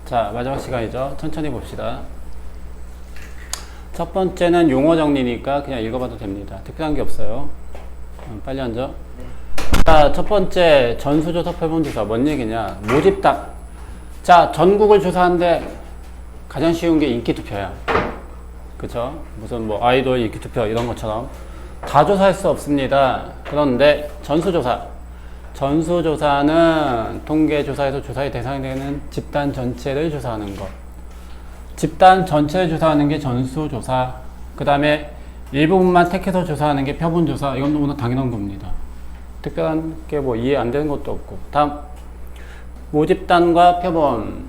자, 마지막 시간이죠. 천천히 봅시다. 첫 번째는 용어 정리니까 그냥 읽어봐도 됩니다. 특별한 게 없어요. 빨리 앉아. 자, 첫 번째 전수조사 표본조사 뭔 얘기냐? 모집당. 자, 전국을 조사하는데 가장 쉬운 게 인기투표야. 그쵸? 무슨 뭐 아이돌 인기투표 이런 것처럼 다 조사할 수 없습니다. 그런데 전수조사는 통계조사에서 조사의 대상이 되는 집단 전체를 조사하는 것. 집단 전체를 조사하는 게 전수조사. 그 다음에 일부분만 택해서 조사하는 게 표본조사. 이건 너무나 당연한 겁니다. 특별한 게 뭐 이해 안 되는 것도 없고. 다음, 모집단과 표본.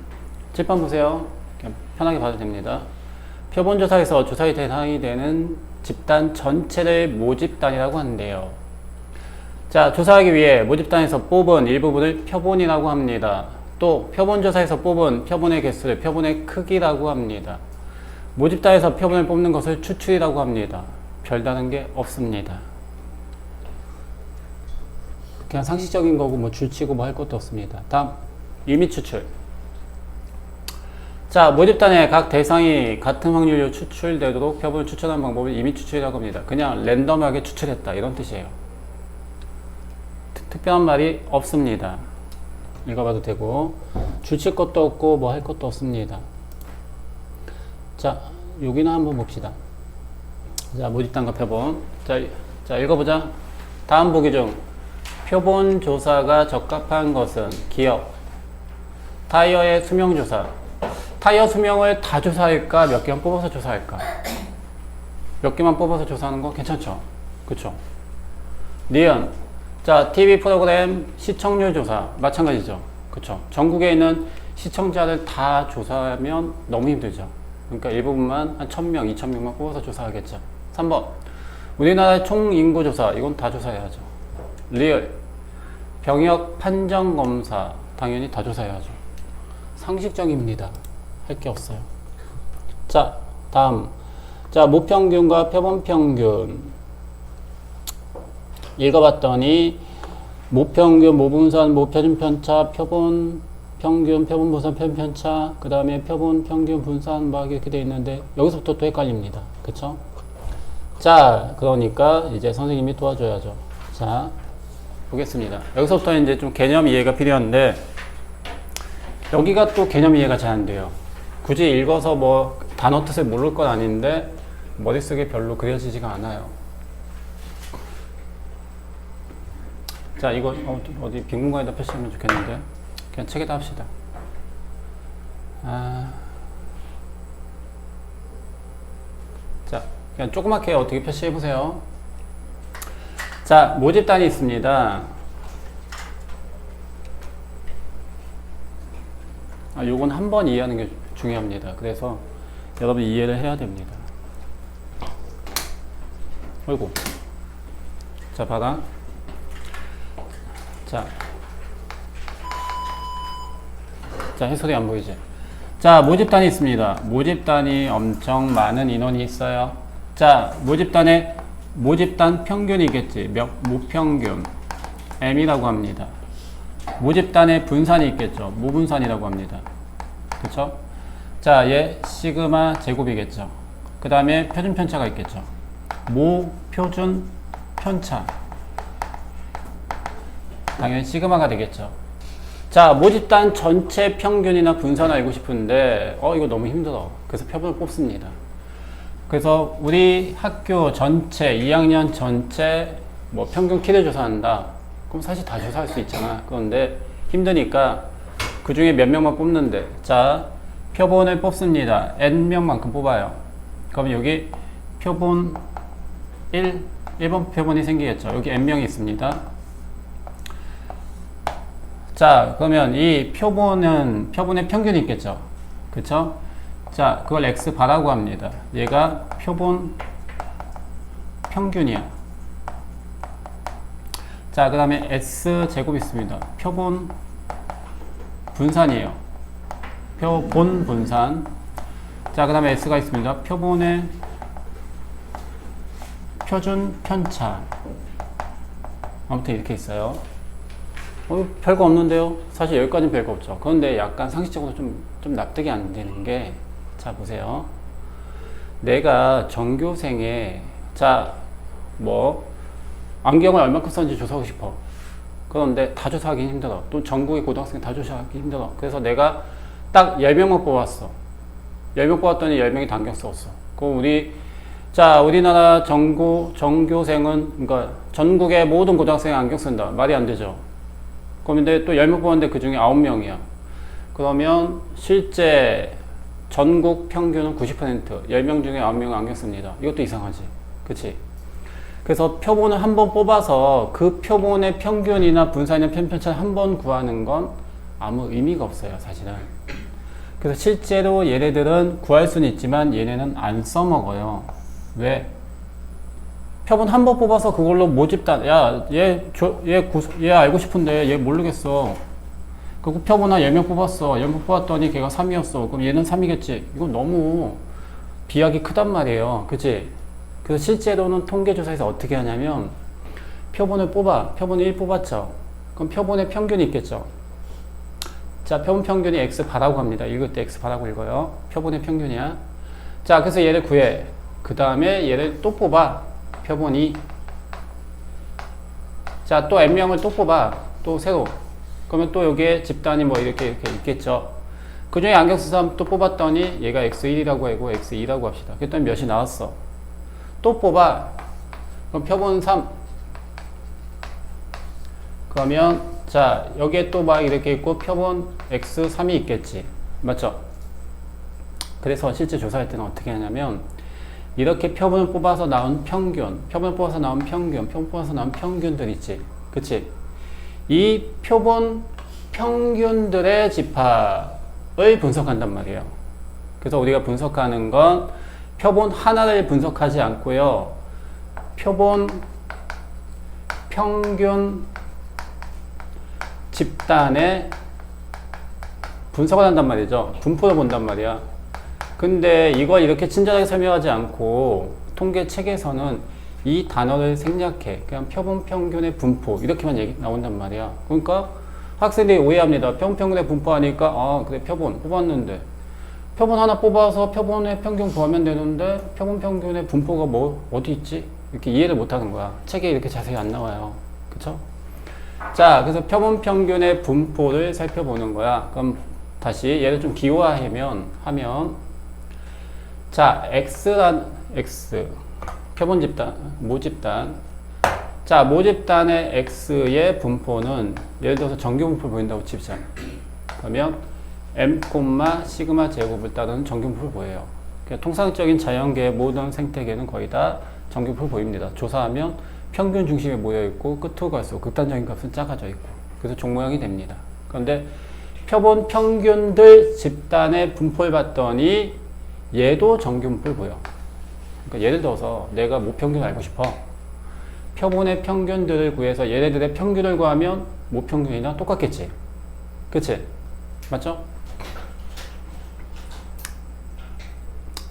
7번 보세요. 그냥 편하게 봐도 됩니다. 표본조사에서 조사의 대상이 되는 집단 전체를 모집단이라고 한대요. 자, 조사하기 위해 모집단에서 뽑은 일부분을 표본이라고 합니다. 또 표본조사에서 뽑은 표본의 개수를 표본의 크기라고 합니다. 모집단에서 표본을 뽑는 것을 추출이라고 합니다. 별다른 게 없습니다. 그냥 상식적인 거고 뭐 줄치고 뭐 할 것도 없습니다. 다음, 임의 추출. 자, 모집단의 각 대상이 같은 확률로 추출되도록 표본을 추출하는 방법을 임의 추출이라고 합니다. 그냥 랜덤하게 추출했다 이런 뜻이에요. 특별한 말이 없습니다. 읽어봐도 되고 줄칠 것도 없고 뭐 할 것도 없습니다. 자, 여기는 한번 봅시다. 자, 모집단과 표본. 자, 읽어보자. 다음 보기 중 표본 조사가 적합한 것은 기억. 타이어의 수명 조사. 타이어 수명을 다 조사할까? 몇 개만 뽑아서 조사할까? 몇 개만 뽑아서 조사하는 거 괜찮죠? 그쵸? 니은. 자, TV 프로그램 시청률 조사. 마찬가지죠. 그쵸? 전국에 있는 시청자를 다 조사하면 너무 힘들죠. 그러니까 일부분만 한 1000명, 2000명만 뽑아서 조사하겠죠. 3번. 우리나라의 총 인구 조사. 이건 다 조사해야죠. 리얼. 병역 판정 검사. 당연히 다 조사해야죠. 상식적입니다. 할 게 없어요. 자, 다음. 자, 모평균과 표본평균. 읽어봤더니 모평균, 모분산, 모표준 편차, 표본 평균, 표본 분산, 표본 편차, 그 다음에 표본 평균 분산 막 이렇게 돼 있는데 여기서부터 또 헷갈립니다. 그쵸? 자, 그러니까 이제 선생님이 도와줘야죠. 자, 보겠습니다. 여기서부터 이제 좀 개념 이해가 필요한데 여기가 또 개념 이해가 잘 안 돼요. 굳이 읽어서 뭐 단어 뜻을 모를 건 아닌데 머릿속에 별로 그려지지가 않아요. 자, 이거 어디 빈 공간에다 표시하면 좋겠는데 그냥 책에다 합시다. 자, 그냥 조그맣게 어떻게 표시해 보세요. 자, 모집단이 있습니다. 요건 한 번 이해하는 게 중요합니다. 그래서 여러분 이해를 해야 됩니다. 어이구. 자, 봐라. 자, 해설이 안 보이지? 자, 모집단이 있습니다. 모집단이 엄청 많은 인원이 있어요. 자, 모집단 평균이겠지. 모평균. M이라고 합니다. 모집단의 분산이 있겠죠. 모분산이라고 합니다. 그쵸? 자, 얘 시그마 제곱이겠죠. 그 다음에 표준 편차가 있겠죠. 모표준 편차. 당연히 시그마가 되겠죠. 자, 모집단 전체 평균이나 분산 알고 싶은데 이거 너무 힘들어. 그래서 표본을 뽑습니다. 그래서 우리 학교 전체 2학년 전체 뭐 평균 키를 조사한다. 그럼 사실 다 조사할 수 있잖아. 그런데 힘드니까 그 중에 몇 명만 뽑는데, 자, 표본을 뽑습니다. N명만큼 뽑아요. 그럼 여기 표본 1번 표본이 생기겠죠. 여기 N명이 있습니다. 자, 그러면 이 표본의 평균이 있겠죠. 그쵸? 자, 그걸 X바라고 합니다. 얘가 표본 평균이야. 자, 그 다음에 S제곱 있습니다. 표본 분산이에요. 표본 분산. 자, 그 다음에 S가 있습니다. 표본의 표준 편차. 아무튼 이렇게 있어요. 별거 없는데요? 사실 여기까지는 별거 없죠. 그런데 약간 상식적으로 좀 납득이 안 되는 게, 자, 보세요. 내가 전교생에, 자, 뭐, 안경을 얼마큼 썼는지 조사하고 싶어. 그런데 다 조사하기 힘들어. 또 전국의 고등학생 다 조사하기 힘들어. 그래서 내가 딱 10명만 뽑았어. 10명 뽑았더니 10명이 다 안경 썼어. 그럼 우리나라 전교생은, 그러니까 전국의 모든 고등학생이 안경 쓴다. 말이 안 되죠. 그런데 또 10명 뽑았는데 그 중에 9명이야. 그러면 실제 전국 평균은 90%, 10명 중에 9명은 안경 씁니다. 이것도 이상하지. 그치? 그래서 표본을 한 번 뽑아서 그 표본의 평균이나 분산이나 편차를 한 번 구하는 건 아무 의미가 없어요, 사실은. 그래서 실제로 얘네들은 구할 수는 있지만 얘네는 안 써먹어요. 왜? 표본 한 번 뽑아서 그걸로 모집단, 야, 얘 알고 싶은데 얘 모르겠어. 그리고 표본 한 10명 뽑았어. 10명 뽑았더니 걔가 3이었어. 그럼 얘는 3이겠지. 이건 너무 비약이 크단 말이에요. 그치? 그래서 실제로는 통계조사에서 어떻게 하냐면, 표본을 뽑아. 표본을 1 뽑았죠. 그럼 표본의 평균이 있겠죠. 자, 표본 평균이 X바라고 합니다. 읽을 때 X바라고 읽어요. 표본의 평균이야. 자, 그래서 얘를 구해. 그 다음에 얘를 또 뽑아. 표본이. 자, 또 N명을 또 뽑아. 또 새로. 그러면 또 여기에 집단이 뭐 이렇게 있겠죠. 그 중에 안경 쓴 사람 또 뽑았더니 얘가 X1이라고 하고 X2라고 합시다. 그랬더니 몇이 나왔어. 또 뽑아. 그럼 표본 3. 그러면 자, 여기에 또 막 이렇게 있고 표본 X3이 있겠지. 맞죠? 그래서 실제 조사할 때는 어떻게 하냐면, 이렇게 표본을 뽑아서 나온 평균, 표본을 뽑아서 나온 평균, 표본 뽑아서 나온 평균들 있지. 그치? 이 표본 평균들의 집합을 분석한단 말이에요. 그래서 우리가 분석하는 건 표본 하나를 분석하지 않고요. 표본 평균 집단의 분석을 한단 말이죠. 분포를 본단 말이야. 근데 이걸 이렇게 친절하게 설명하지 않고 통계 책에서는 이 단어를 생략해. 그냥 표본 평균의 분포 이렇게만 나온단 말이야. 그러니까 학생들이 오해합니다. 표본 평균의 분포하니까 아 그래 표본 뽑았는데 표본 하나 뽑아서 표본의 평균 구하면 되는데 표본 평균의 분포가 뭐 어디 있지? 이렇게 이해를 못하는 거야. 책에 이렇게 자세히 안 나와요. 그쵸? 자, 그래서 표본 평균의 분포를 살펴보는 거야. 그럼 다시 얘를 좀 기호화하면 자, X 표본 집단, 모집단. 자, 모집단의 X의 분포는 예를 들어서 정규 분포를 보인다고 칩시다. 그러면 M, 시그마 제곱을 따르는 정규 분포를 보여요. 그러니까 통상적인 자연계의 모든 생태계는 거의 다 정규 분포를 보입니다. 조사하면 평균 중심에 모여있고 끝으로 갈수록 극단적인 값은 작아져 있고 그래서 종 모양이 됩니다. 그런데 표본 평균들 집단의 분포를 봤더니 얘도 정규 분포를 보여. 그러니까 예를 들어서 내가 모평균을 알고 싶어. 표본의 평균들을 구해서 얘네들의 평균을 구하면 모평균이랑 똑같겠지. 그치? 맞죠?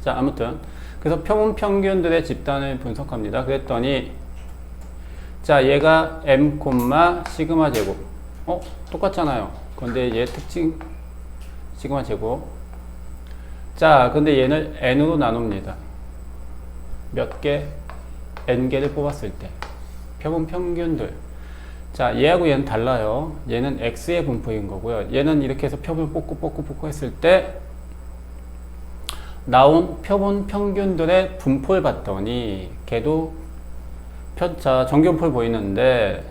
자, 아무튼 그래서 표본 평균들의 집단을 분석합니다. 그랬더니 자, 얘가 M, 시그마 제곱. 똑같잖아요. 근데 얘 특징 시그마 제곱. 자, 근데 얘를 N으로 나눕니다. 몇 개? N개를 뽑았을 때. 표본 평균들. 자, 얘하고 얘는 달라요. 얘는 X의 분포인 거고요. 얘는 이렇게 해서 표본을 뽑고 했을 때 나온 표본 평균들의 분포를 봤더니 걔도 정규 분포를 보이는데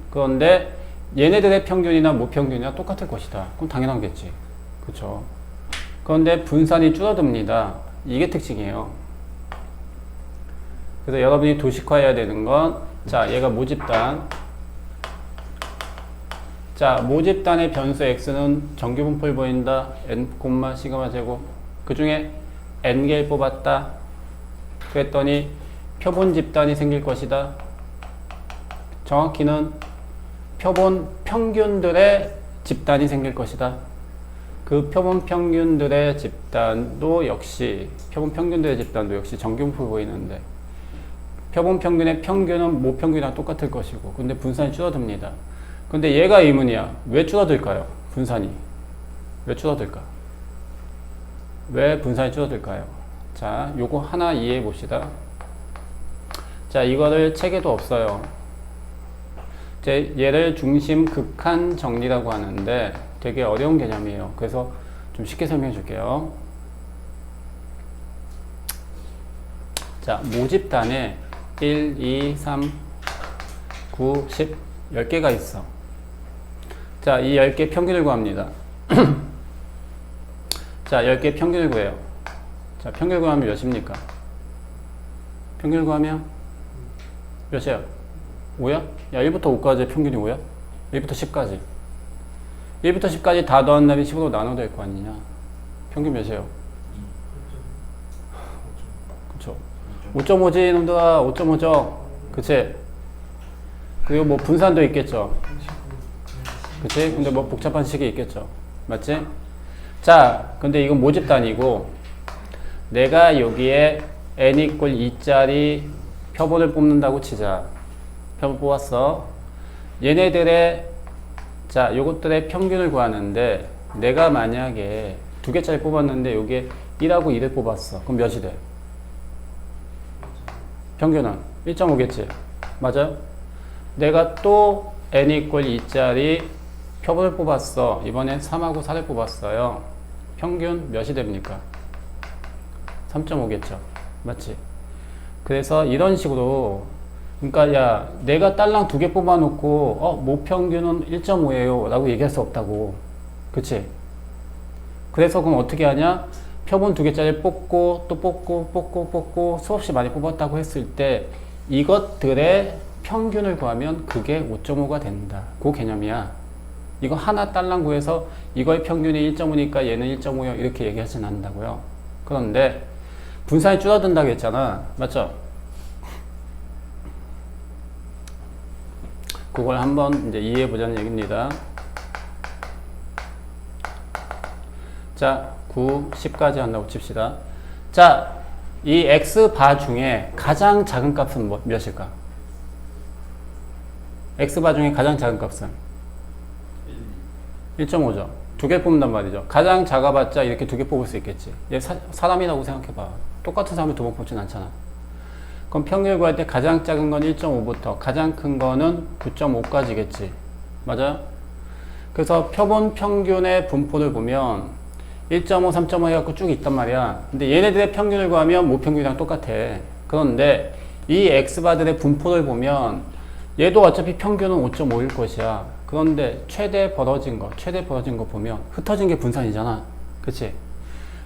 그런데 얘네들의 평균이나 모평균이나 똑같을 것이다. 그럼 당연하겠지. 그쵸? 그런데 분산이 줄어듭니다. 이게 특징이에요. 그래서 여러분이 도식화해야 되는 건 자, 얘가 모집단. 자, 모집단의 변수 x는 정규 분포를 보인다. n, 시그마 제곱. 그 중에 n개를 뽑았다. 그랬더니 표본 집단이 생길 것이다. 정확히는 표본 평균들의 집단이 생길 것이다. 그 표본 평균들의 집단도 역시 정규 분포를 보이는데 표본 평균의 평균은 모평균이랑 똑같을 것이고 근데 분산이 줄어듭니다. 근데 얘가 의문이야. 왜 줄어들까요? 분산이. 왜 줄어들까? 왜 분산이 줄어들까요? 자, 요거 하나 이해해 봅시다. 자, 이거를 책에도 없어요. 얘를 중심 극한 정리라고 하는데 되게 어려운 개념이에요. 그래서 좀 쉽게 설명해 줄게요. 자, 모집단에 1, 2, 3, 9, 10, 10개가 있어. 자, 이 10개 평균을 구합니다. 자, 10개 평균을 구해요. 자, 평균을 구하면 몇입니까? 평균을 구하면 몇이야? 5야? 야, 1부터 5까지 평균이 5야? 1부터 10까지. 1부터 10까지 다 더한 다음에 10으로 나눠도 될 거 아니냐? 평균 몇이에요? 그쵸. 5.5지, 놈들아. 5.5죠? 그치? 그리고 뭐 분산도 있겠죠? 그치? 근데 뭐 복잡한 식이 있겠죠? 맞지? 자, 근데 이건 모집단이고, 내가 여기에 n 이퀄 2짜리 표본을 뽑는다고 치자. 표본 뽑았어. 얘네들의, 자, 요것들의 평균을 구하는데, 내가 만약에 2개짜리 뽑았는데, 여기에 1하고 2를 뽑았어. 그럼 몇이 돼? 평균은 1.5겠지? 맞아요? 내가 또 n 이퀄 2짜리 표본을 뽑았어. 이번엔 3하고 4를 뽑았어요. 평균 몇이 됩니까? 3.5겠죠? 맞지? 그래서 이런 식으로, 그러니까 야, 내가 딸랑 2개 뽑아놓고 모평균은 1.5예요 라고 얘기할 수 없다고. 그치? 그래서 그럼 어떻게 하냐? 표본 2개짜리 뽑고 또 뽑고 수없이 많이 뽑았다고 했을 때 이것들의 평균을 구하면 그게 5.5가 된다. 그 개념이야. 이거 하나 딸랑 구해서 이거의 평균이 1.5니까 얘는 1.5요 이렇게 얘기하진 않는다고요. 그런데 분산이 줄어든다고 했잖아. 맞죠? 그걸 한번 이제 이해해 보자는 얘기입니다. 자, 9, 10까지 한다고 칩시다. 자, 이 X바 중에 가장 작은 값은 몇일까? X바 중에 가장 작은 값은? 1.5죠. 2개 뽑는단 말이죠. 가장 작아봤자 이렇게 2개 뽑을 수 있겠지. 얘 사람이라고 생각해봐. 똑같은 사람을 2번 뽑진 않잖아. 그럼 평균을 구할 때 가장 작은 건 1.5부터 가장 큰 거는 9.5까지겠지. 맞아요? 그래서 표본 평균의 분포를 보면 1.5, 3.5 해갖고 쭉 있단 말이야. 근데 얘네들의 평균을 구하면 모평균이랑 똑같아. 그런데 이 X바들의 분포를 보면 얘도 어차피 평균은 5.5일 것이야. 그런데 최대 벌어진 거 보면 흩어진 게 분산이잖아. 그치?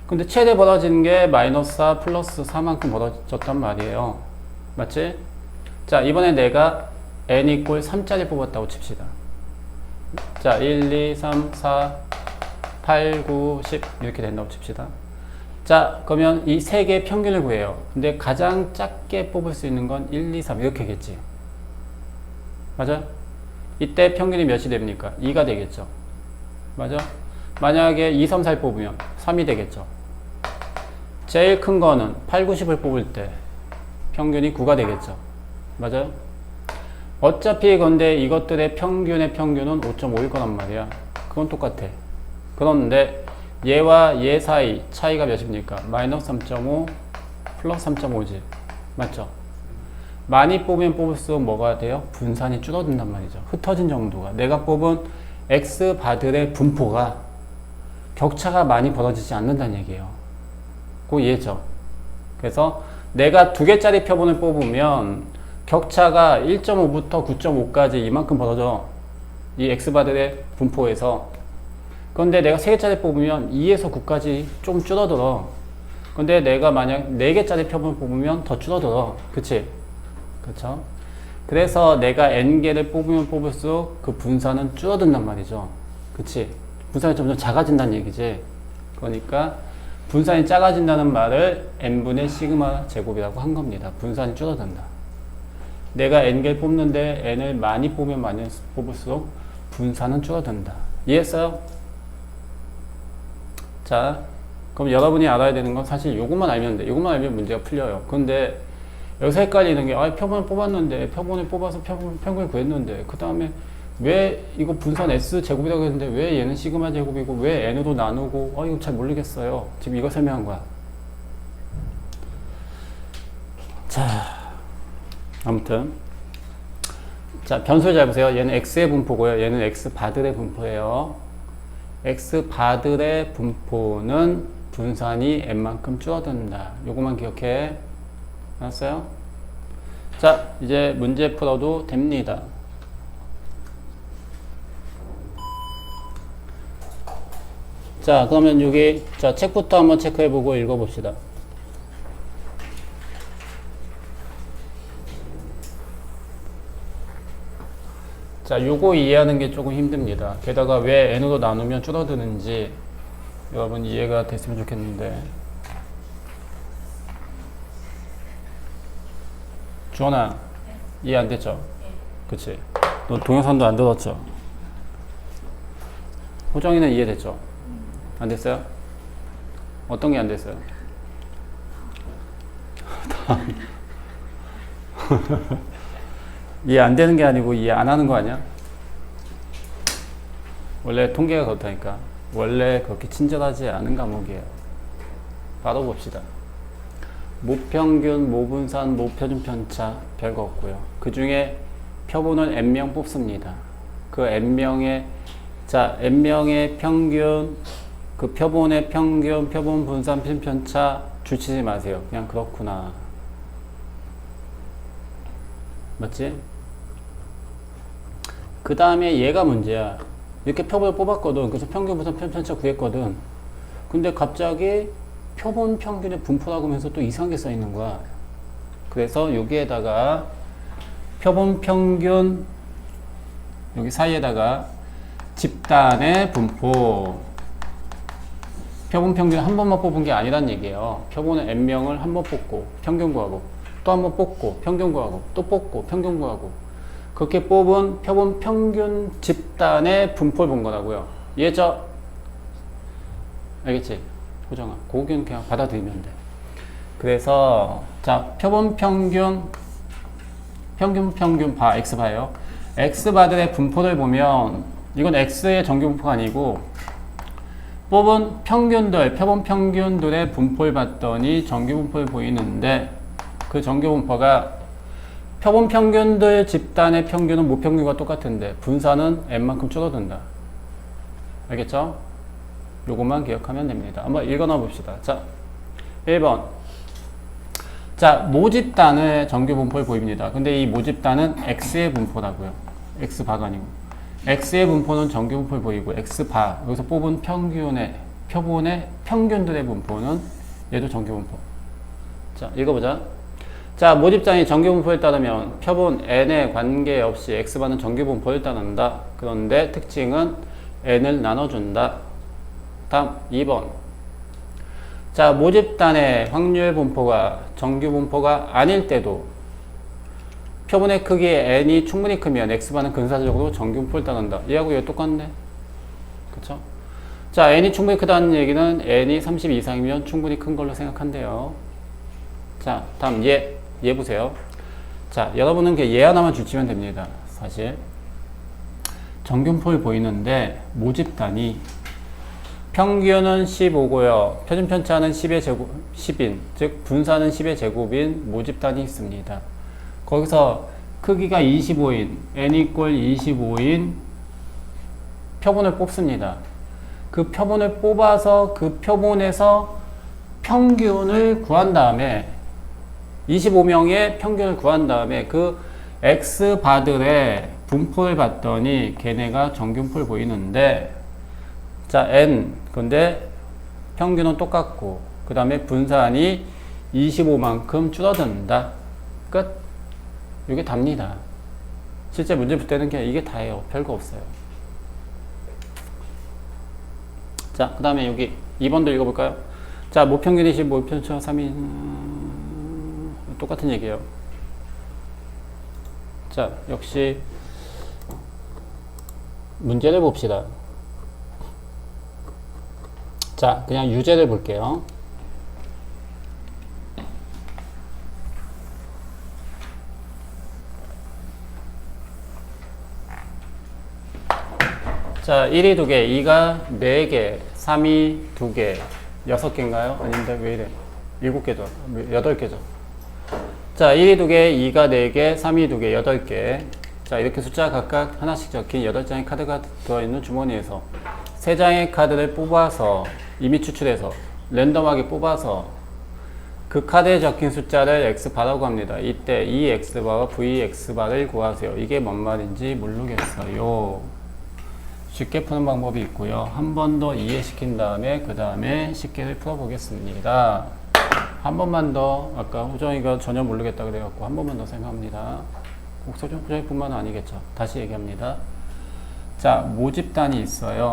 근데 최대 벌어진 게 마이너스 4 플러스 4만큼 벌어졌단 말이에요. 맞지? 자, 이번에 내가 n 이꼴 3짜리 뽑았다고 칩시다. 자, 1, 2, 3, 4, 8, 9, 10 이렇게 된다고 칩시다. 자, 그러면 이 세 개의 평균을 구해요. 근데 가장 작게 뽑을 수 있는 건 1, 2, 3 이렇게겠지. 맞아? 이때 평균이 몇이 됩니까? 2가 되겠죠. 맞아? 만약에 2, 3, 4를 뽑으면 3이 되겠죠. 제일 큰 거는 8, 9, 10을 뽑을 때 평균이 9가 되겠죠. 맞아요? 어차피 근데 이것들의 평균의 평균은 5.5일 거란 말이야. 그건 똑같아. 그런데 얘와 얘 사이 차이가 몇입니까? 마이너스 3.5 플러스 3.5지. 맞죠? 많이 뽑으면 뽑을수록 뭐가 돼요? 분산이 줄어든단 말이죠. 흩어진 정도가. 내가 뽑은 X바들의 분포가 격차가 많이 벌어지지 않는다는 얘기예요. 그거 이해죠? 그래서 내가 2개짜리 표본을 뽑으면 격차가 1.5부터 9.5까지 이만큼 벌어져. 이 X바들의 분포에서. 그런데 내가 3개짜리 뽑으면 2에서 9까지 좀 줄어들어. 근데 내가 만약 4개짜리 표본을 뽑으면 더 줄어들어. 그치? 그쵸? 그래서 내가 n개를 뽑으면 뽑을수록 그 분산은 줄어든단 말이죠. 그치? 분산이 점점 작아진다는 얘기지. 그러니까 분산이 작아진다는 말을 n분의 시그마 제곱이라고 한 겁니다. 분산이 줄어든다. 내가 n개를 뽑는데 n을 많이 뽑으면 많이 뽑을수록 분산은 줄어든다. 이해했어요? 자, 그럼 여러분이 알아야 되는 건 사실 요것만 알면 돼. 요것만 알면 문제가 풀려요. 근데 여기서 헷갈리는 게, 표본을 뽑았는데, 표본을 뽑아서 평균을 구했는데, 그 다음에 왜 이거 분산 S 제곱이라고 했는데 왜 얘는 시그마 제곱이고 왜 N으로 나누고 이거 잘 모르겠어요. 지금 이거 설명한 거야. 자, 아무튼 자, 변수를 잘 보세요. 얘는 X의 분포고요. 얘는 X 바들의 분포예요. X 바들의 분포는 분산이 N만큼 줄어든다. 요거만 기억해. 알았어요? 자, 이제 문제 풀어도 됩니다. 자, 그러면 여기 자, 책부터 한번 체크해보고 읽어봅시다. 자, 요거 이해하는 게 조금 힘듭니다. 게다가 왜 n으로 나누면 줄어드는지 여러분 이해가 됐으면 좋겠는데. 주원아, 이해 안 됐죠? 그치? 너 동영상도 안 들었죠? 호정이는 이해됐죠? 안 됐어요? 어떤 게 안 됐어요? 이해 안 되는 게 아니고 이해 안 하는 거 아니야? 원래 통계가 그렇다니까. 원래 그렇게 친절하지 않은 과목이에요. 바로 봅시다. 모평균, 모분산, 모표준 편차 별거 없고요. 그 중에 표본을 n명 뽑습니다. 그 n명의 n명의 평균, 그 표본의 평균, 표본 분산, 표준 편차 줄치지 마세요. 그냥 그렇구나. 맞지? 그 다음에 얘가 문제야. 이렇게 표본을 뽑았거든. 그래서 평균 분산 표준 편차 구했거든. 근데 갑자기 표본 평균의 분포라고 하면서 또 이상하게 써 있는 거야. 그래서 여기에다가 표본 평균 여기 사이에다가 집단의 분포, 표본 평균 한 번만 뽑은 게 아니란 얘기예요. 표본의 n명을 한 번 뽑고 평균 구하고 또 한 번 뽑고 평균 구하고 또 뽑고 평균 구하고 그렇게 뽑은 표본 평균 집단의 분포를 본 거라고요. 이해죠? 알겠지? 호정아, 그건 그냥 받아들이면 돼. 그래서 자, 표본 평균 바 X바예요. X바들의 분포를 보면 이건 X의 정규 분포가 아니고 뽑은 평균들, 표본 평균들의 분포를 봤더니 정규 분포를 보이는데 그 정규 분포가 표본 평균들 집단의 평균은 모평균과 똑같은데 분산은 n만큼 줄어든다. 알겠죠? 요것만 기억하면 됩니다. 한번 읽어놔 봅시다. 자, 1번. 자, 모집단의 정규 분포를 보입니다. 근데 이 모집단은 X의 분포라고요. X바가 아니고. X의 분포는 정규 분포를 보이고 X바, 여기서 뽑은 평균의, 표본의 평균들의 분포는 얘도 정규 분포. 자, 읽어보자. 자, 모집단이 정규 분포에 따르면 표본 n에 관계없이 X바는 정규 분포에 따른다. 그런데 특징은 n을 나눠준다. 다음 2번. 자, 모집단의 확률 분포가 정규 분포가 아닐 때도 표본의 크기에 n이 충분히 크면 X바는 근사적으로 정규 분포를 따른다. 얘하고 얘 똑같네. 그쵸? 자, n이 충분히 크다는 얘기는 n이 30 이상이면 충분히 큰 걸로 생각한대요. 자, 다음 얘 보세요. 자, 여러분은 얘 하나만 줄치면 됩니다. 사실 정규 분포를 보이는데 모집단이 평균은 15고요. 표준 편차는 10의 제곱, 10인, 즉 분산은 10의 제곱인 모집단이 있습니다. 거기서 크기가 25인, n 이꼴 25인 표본을 뽑습니다. 그 표본을 뽑아서 그 표본에서 평균을 구한 다음에 25명의 평균을 구한 다음에 그 X바들의 분포를 봤더니 걔네가 정균포를 보이는데 자, n. 근데 평균은 똑같고 그 다음에 분산이 25만큼 줄어든다. 끝. 이게 답니다. 실제 문제 풀 때는 그냥 이게 다예요. 별거 없어요. 자, 그 다음에 여기 2번도 읽어볼까요? 자, 모평균 20, 모편차 3인 똑같은 얘기예요. 자, 역시 문제를 봅시다. 자, 그냥 유제를 볼게요. 자, 1이 2개, 2가 4개, 3이 2개, 6개인가요? 아닌데, 왜 이래? 7개죠. 8개죠. 자, 1이 2개, 2가 4개, 3이 2개, 8개. 자, 이렇게 숫자 각각 하나씩 적힌 8장의 카드가 들어있는 주머니에서 3장의 카드를 뽑아서 이미 추출해서 랜덤하게 뽑아서 그 카드에 적힌 숫자를 X바라고 합니다. 이때 이 X바와 VX바를 구하세요. 이게 뭔 말인지 모르겠어요. 쉽게 푸는 방법이 있고요. 한 번 더 이해시킨 다음에 그 다음에 쉽게 풀어보겠습니다. 한 번만 더, 아까 호정이가 전혀 모르겠다 그래갖고 한 번만 더 생각합니다. 꼭 호정이뿐만 아니겠죠. 다시 얘기합니다. 자, 모집단이 있어요.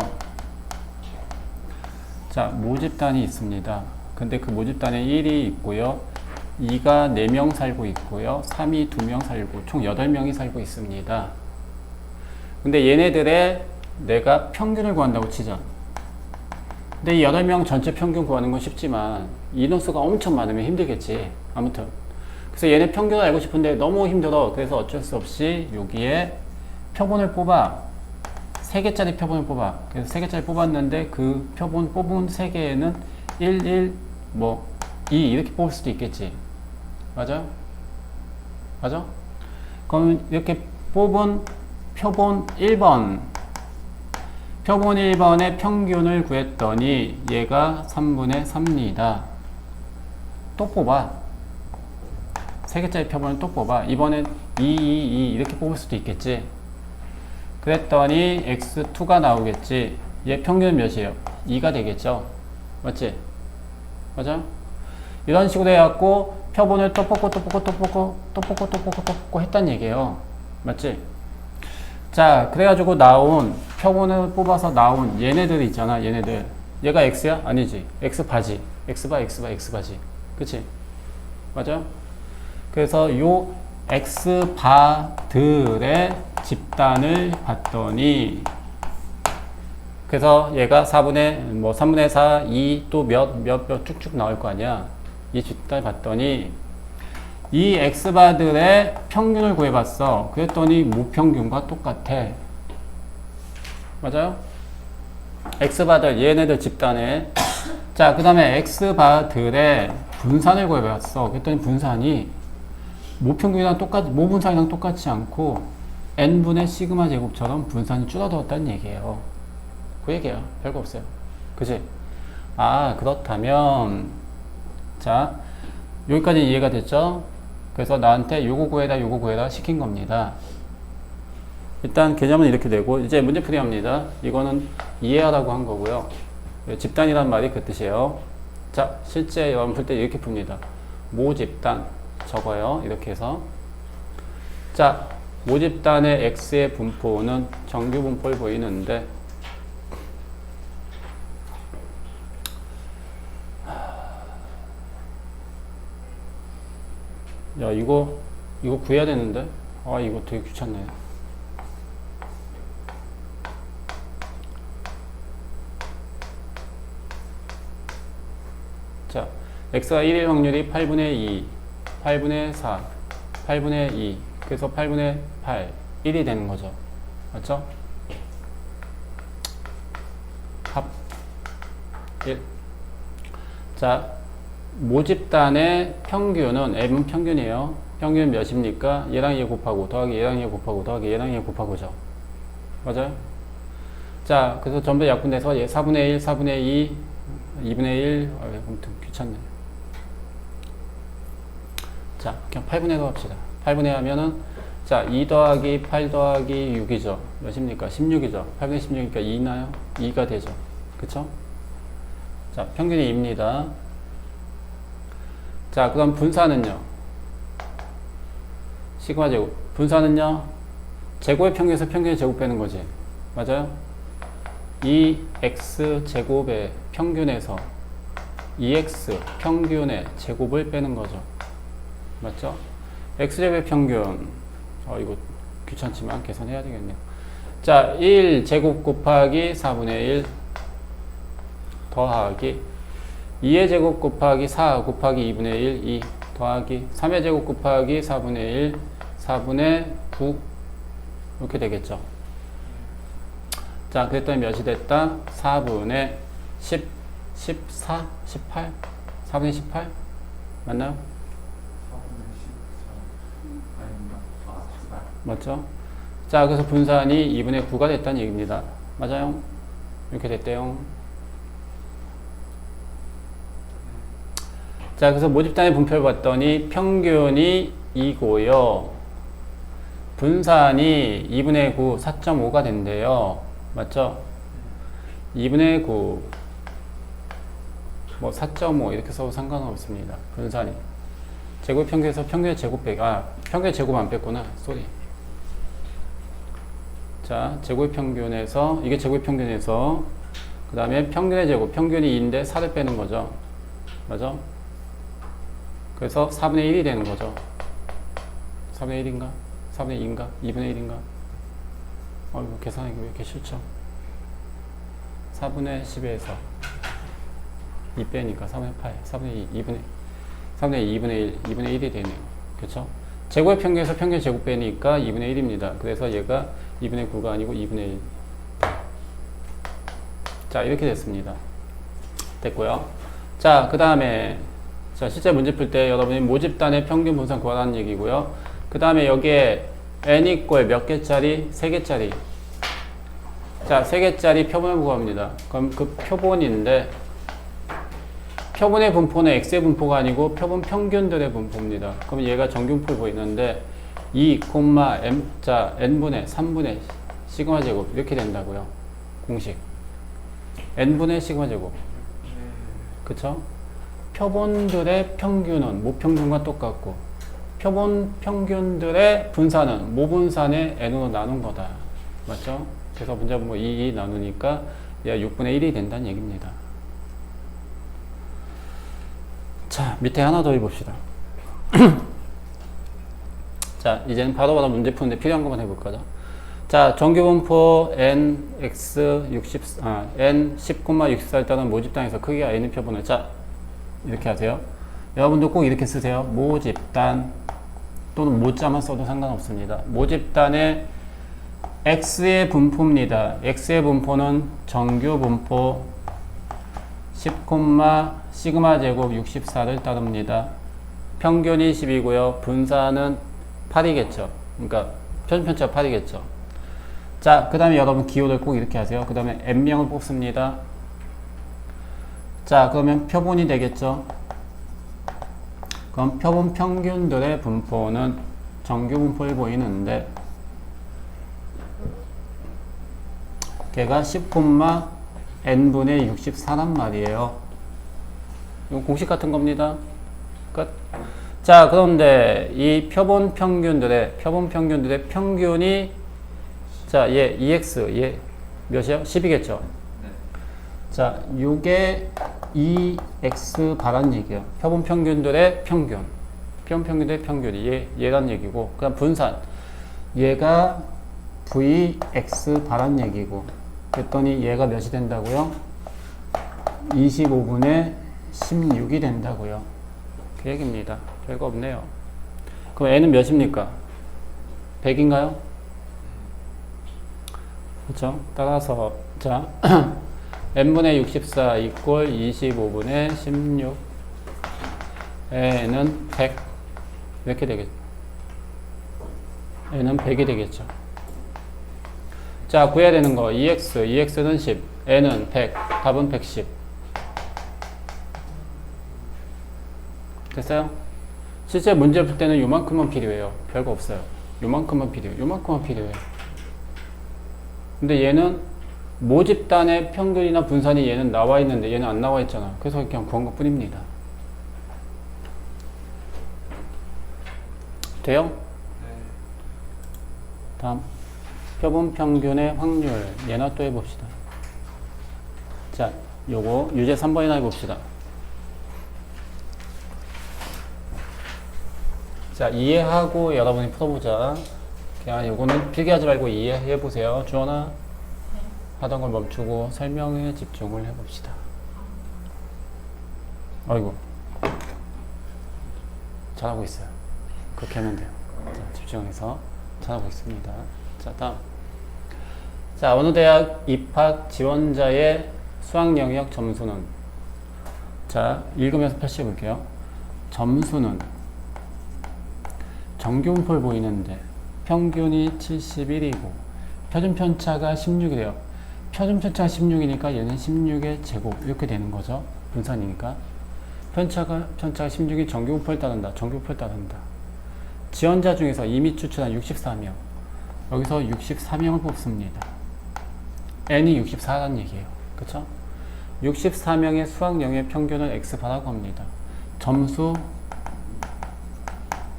자, 모집단이 있습니다. 근데 그 모집단에 1이 있고요. 2가 4명 살고 있고요. 3이 2명 살고 총 8명이 살고 있습니다. 근데 얘네들의 내가 평균을 구한다고 치자. 근데 이 8명 전체 평균 구하는 건 쉽지만 인원수가 엄청 많으면 힘들겠지. 아무튼 그래서 얘네 평균을 알고 싶은데 너무 힘들어. 그래서 어쩔 수 없이 여기에 표본을 뽑아. 3개짜리 표본을 뽑아. 그래서 3개짜리 뽑았는데 그 표본 뽑은 3개에는 1, 1, 2 이렇게 뽑을 수도 있겠지. 맞아요? 맞아? 그럼 이렇게 뽑은 표본 1번 표본 1번의 평균을 구했더니 얘가 3분의 3입니다. 또 뽑아. 3개짜리 표본을 또 뽑아. 이번엔 2, 2 이렇게 뽑을 수도 있겠지. 그랬더니 x2가 나오겠지. 얘 평균은 몇이에요? 2가 되겠죠. 맞지? 맞아? 이런 식으로 해갖고 표본을 또 뽑고 또 뽑고 또 뽑고 또 뽑고 또 뽑고 또 뽑고 했단 얘기예요. 맞지? 자, 그래가지고 나온 표본을 뽑아서 나온 얘네들 있잖아. 얘네들. 얘가 x야? 아니지. x바지. x바, x바, x바지. 그치? 맞아? 그래서 요 x바들의 집단을 봤더니 그래서 얘가 3분의 4, 2 또 몇 쭉쭉 나올 거 아니야. 이 집단을 봤더니 이 x바들의 평균을 구해봤어. 그랬더니 무평균과 똑같아. 맞아요? x바들 얘네들 집단에 자, 그 다음에 x바들의 분산을 구해봤어. 그랬더니 분산이 모평균이랑 똑같이, 모분산이랑 똑같지 않고 n분의 시그마 제곱처럼 분산이 줄어들었다는 얘기예요. 그 얘기예요. 별거 없어요. 그치? 아, 그렇다면 자, 여기까지 이해가 됐죠? 그래서 나한테 요거 구해라 시킨 겁니다. 일단 개념은 이렇게 되고 이제 문제풀이 합니다. 이거는 이해하라고 한 거고요. 집단이란 말이 그 뜻이에요. 자, 실제 여러분 풀 때 이렇게 풉니다. 모집단 적어요. 이렇게 해서 자, 모집단의 x의 분포는 정규 분포를 보이는데 야, 이거 구해야 되는데 아, 이거 되게 귀찮네. 자, x가 1일 확률이 8분의 2, 8분의 4, 8분의 2 그래서 8분의 8 1이 되는 거죠. 맞죠? 합 1. 자, 모집단의 평균은 m은 평균이에요. 평균은 몇입니까? 얘랑 얘 곱하고 더하기 얘랑 얘 곱하고 더하기 얘랑 얘 곱하고죠. 맞아요? 자, 그래서 전부 약분돼서 얘 4분의 1, 4분의 2, 2분의 1 아무튼 귀찮네. 자, 그냥 8분의 1로 합시다. 8분의 1 하면은 자, 2 더하기 8 더하기 6이죠. 몇입니까? 16이죠. 8분의 16이니까 2 나요? 2가 되죠. 그쵸? 자, 평균이 2입니다. 자, 그럼 분산은요? 시그마 제곱. 분산은요? 제곱의 평균에서 평균의 제곱 빼는 거지. 맞아요? 이 x 제곱의 평균에서 2x 평균의 제곱을 빼는 거죠. 맞죠? x제곱의 평균. 이거 귀찮지만 계산해야 되겠네요. 자, 1 제곱 곱하기 4분의 1 더하기 2의 제곱 곱하기 4 곱하기 2분의 1 2 더하기 3의 제곱 곱하기 4분의 1 4분의 9 이렇게 되겠죠. 자, 그랬더니 몇이 됐다? 4분의 10, 14, 18? 4분의 18? 맞나요? 4분의 14 아닌가? 아, 18. 맞죠? 자, 그래서 분산이 2분의 9가 됐다는 얘기입니다. 맞아요? 이렇게 됐대요. 자, 그래서 모집단의 분표를 봤더니 평균이 2고요. 분산이 2분의 9, 4.5가 된대요. 맞죠? 2분의 9, 뭐 4.5 이렇게 써도 상관은 없습니다. 분산이. 제곱 평균에서 평균의 제곱 빼기, 평균의 제곱 안 뺐구나. 쏘리. 자, 제곱 평균에서, 이게 제곱 평균에서, 그 다음에 평균의 제곱, 평균이 2인데 4를 빼는 거죠. 맞아? 그래서 4분의 1이 되는 거죠. 4분의 1인가? 4분의 2인가? 2분의 1인가? 어이구, 계산하기 왜 이렇게 싫죠? 4분의 10에서 2 빼니까 4분의 8, 4분의 2, 4분의 2분의 1, 2분의 1이 되네요. 그쵸? 제곱의 평균에서 평균 제곱 빼니까 2분의 1입니다. 그래서 얘가 2분의 9가 아니고 2분의 1. 자, 이렇게 됐습니다. 됐고요. 자, 그 다음에 자, 실제 문제 풀 때 여러분이 모집단의 평균 분산 구하라는 얘기고요. 그 다음에 여기에 n 이꼴 몇 개짜리? 3개짜리. 자, 3개짜리 표본을 구합니다. 그럼 그 표본인데 표본의 분포는 x의 분포가 아니고 표본 평균들의 분포입니다. 그럼 얘가 정균풀 보이는데 2, m, 자, n분의 3분의 시그마 제곱 이렇게 된다고요. 공식. n분의 시그마 제곱. 그쵸? 표본들의 평균은 모평균과 똑같고 표본 평균들의 분산은 모분산의 n으로 나눈 거다. 맞죠? 그래서 문제 보면 2 나누니까 얘가 6분의 1이 된다는 얘기입니다. 자, 밑에 하나 더 해봅시다. 자, 이제는 바로바로 문제 푸는데 필요한 것만 해볼까요? 자, 정규분포 n, x, 60, n 10,64를 따른 모집단에서 크기가 n의 표본을 자, 이렇게 하세요. 여러분도 꼭 이렇게 쓰세요. 모집단 또는 모자만 써도 상관없습니다. 모집단의 x의 분포입니다. x의 분포는 정규 분포 10, 시그마 제곱 64를 따릅니다. 평균이 10이고요. 분산은 8이겠죠. 그러니까 편차가 8이겠죠. 자, 그 다음에 여러분 기호를 꼭 이렇게 하세요. 그 다음에 n명을 뽑습니다. 자, 그러면 표본이 되겠죠. 그럼 표본 평균들의 분포는 정규 분포에 보이는데 걔가 10, n분의 64란 말이에요. 이거 공식 같은 겁니다. 끝. 자, 그런데 이 표본 평균들의 평균이 자, 얘 EX 얘 몇이요? 10이겠죠. 자, 요게 EX 바란 얘기야. 표본 평균들의 평균. 표본 평균들의 평균이 얘란 얘기고, 그다음 분산. 얘가 VX 바란 얘기고. 그랬더니 얘가 몇이 된다고요? 25분의 16이 된다고요. 그 얘기입니다. 별거 없네요. 그럼 n은 몇입니까? 100인가요? 그렇죠? 따라서 자 n분의 64 이꼴 25분의 16 n은 100 이렇게 되겠죠. n은 100이 되겠죠. 자, 구해야 되는 거 EX는 10 n은 100 답은 110 됐어요? 실제 문제 풀 때는 요만큼만 필요해요. 별거 없어요. 요만큼만 필요해요. 요만큼만 필요해요. 근데 얘는 모집단의 평균이나 분산이 얘는 나와 있는데 얘는 안 나와 있잖아. 그래서 그냥 구한 것 뿐입니다. 돼요? 네. 다음 표본 평균의 확률 얘나 또 해봅시다. 자, 요거 유제 3번이나 해봅시다. 자, 이해하고 여러분이 풀어보자. 그냥 요거는 필기하지 말고 이해해보세요. 주원아, 하던 걸 멈추고 설명에 집중을 해봅시다. 아이고, 잘하고 있어요. 그렇게 하면 돼요. 자, 집중해서 잘하고 있습니다. 자, 다음. 자, 어느 대학 입학 지원자의 수학 영역 점수는? 자, 읽으면서 표시해 볼게요. 점수는 정규분포를 보이는데 평균이 71이고 표준 편차가 16이래요. 표준 편차가 16이니까 얘는 16의 제곱 이렇게 되는 거죠. 분산이니까. 편차가 16이 정규분포를 따른다. 정규분포를 따른다. 지원자 중에서 이미 추출한 64명. 여기서 64명을 뽑습니다. n이 64라는 얘기예요. 그쵸? 64명의 수학 영역 평균을 x바라고 합니다. 점수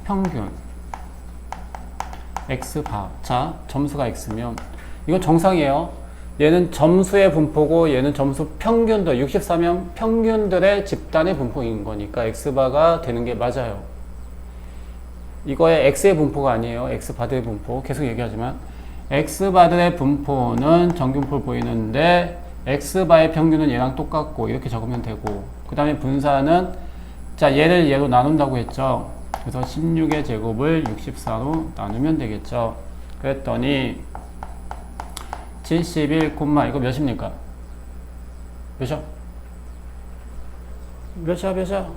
평균 x바. 자, 점수가 x면 이건 정상이에요. 얘는 점수의 분포고 얘는 점수 평균들 64명 평균들의 집단의 분포인 거니까 x바가 되는 게 맞아요. 이거의 x의 분포가 아니에요. x바들의 분포. 계속 얘기하지만 x바들의 분포는 정규분포를 보이는데 x바의 평균은 얘랑 똑같고 이렇게 적으면 되고 그 다음에 분산은 자 얘를 얘로 나눈다고 했죠. 그래서 16의 제곱을 64로 나누면 되겠죠. 그랬더니 71, 이거 몇입니까? 몇이야? 몇이야? 아니야.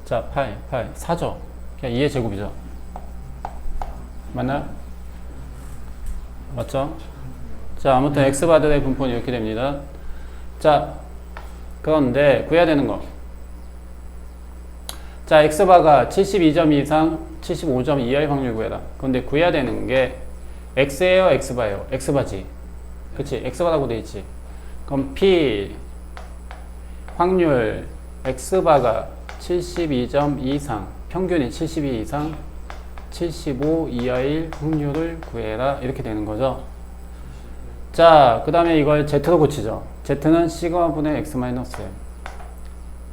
자, 8, 4죠? 그냥 2의 제곱이죠? 맞나요? 맞죠? 자, 아무튼 x바들의 분포는 이렇게 됩니다. 자, 그런데 구해야 되는 거. 자, x바가 72점 이상 75점 이하의 확률 구해라. 그런데 구해야 되는 게 x예요, x바예요? x바지. 그치? x바라고 돼 있지. 그럼 p 확률 x바가 72점 이상, 평균이 72 이상 75 이하일 확률을 구해라. 이렇게 되는 거죠. 자, 그 다음에 이걸 z로 고치죠. z는 시그마 분의 x 마이너스 m.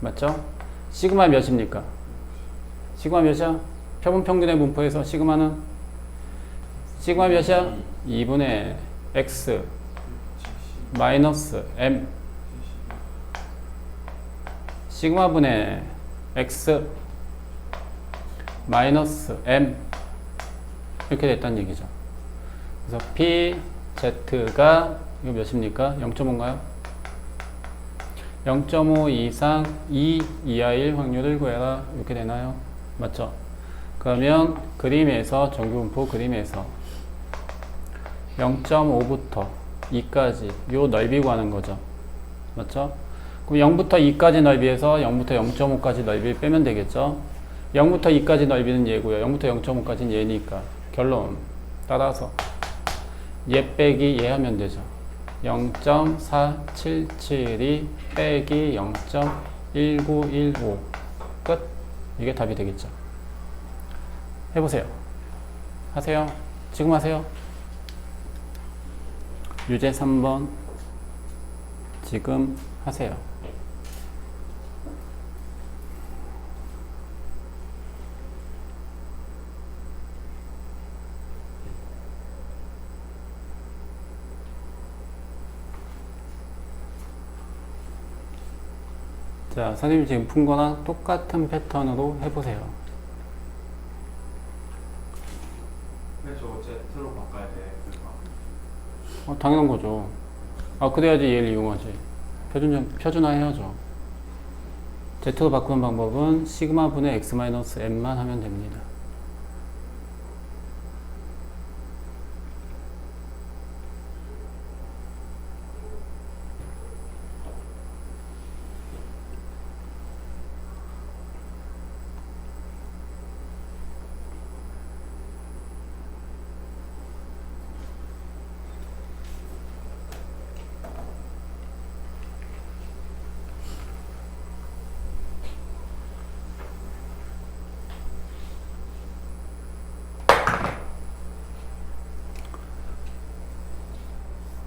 맞죠? 시그마 몇입니까? 시그마 몇이야? 표본 평균의 분포에서 시그마는? 시그마 몇이야? 2분의 x 마이너스 m. 시그마 분의 x 마이너스 m. 이렇게 됐다는 얘기죠. 그래서 p, z가 이거 몇입니까? 0.5인가요? 0.5 이상 2 이하일 확률을 구해라. 이렇게 되나요? 맞죠? 그러면 그림에서 정규분포 그림에서 0.5부터 2까지 요 넓이 구하는 거죠. 맞죠? 그럼 0부터 2까지 넓이에서 0부터 0.5까지 넓이를 빼면 되겠죠? 0부터 2까지 넓이는 얘고요. 0부터 0.5까지는 얘니까 결론 따라서 얘 빼기 얘 하면 되죠. 0.4772 빼기 0.1915 끝. 이게 답이 되겠죠. 해보세요. 하세요. 지금 하세요. 유제 3번 지금 하세요. 자, 선생님이 지금 푼 거랑 똑같은 패턴으로 해보세요. 근데 저거 Z로 바꿔야 돼. 그거. 당연한 거죠. 그래야지 얘를 이용하지. 표준화 해야죠. Z로 바꾸는 방법은 시그마 분의 x 마이너스 m만 하면 됩니다.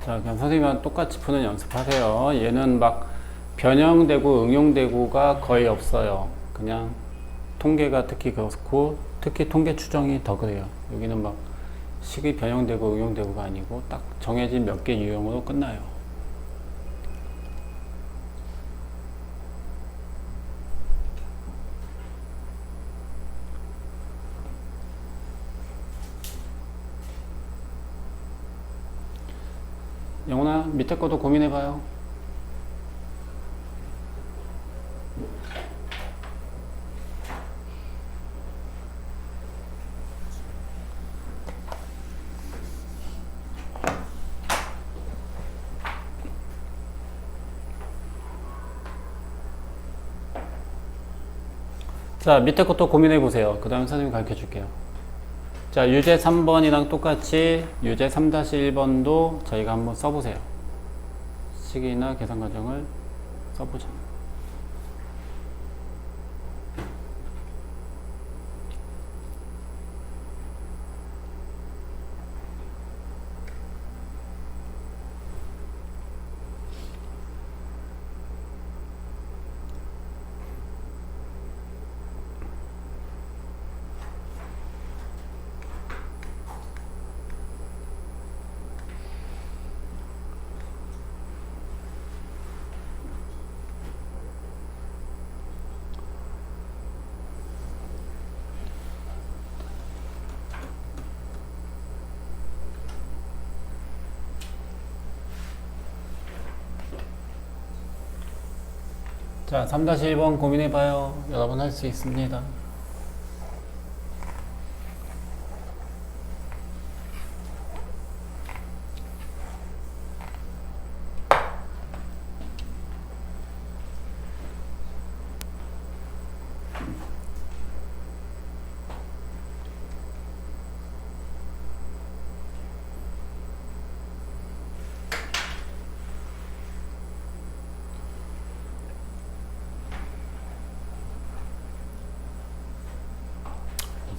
자, 그냥 선생님이랑 똑같이 푸는 연습하세요. 얘는 막 변형되고 응용되고가 거의 없어요. 그냥 통계가 특히 그렇고, 특히 통계 추정이 더 그래요. 여기는 막 식이 변형되고 응용되고가 아니고 딱 정해진 몇 개 유형으로 끝나요. 영훈아, 밑에 것도 고민해봐요. 자, 밑에 것도 고민해보세요. 그 다음에 선생님이 가르쳐 줄게요. 자, 유제 3번이랑 똑같이 유제 3-1번도 저희가 한번 써보세요. 식이나 계산 과정을 써보자. 자, 3-1번 고민해봐요. 여러분 할 수 있습니다.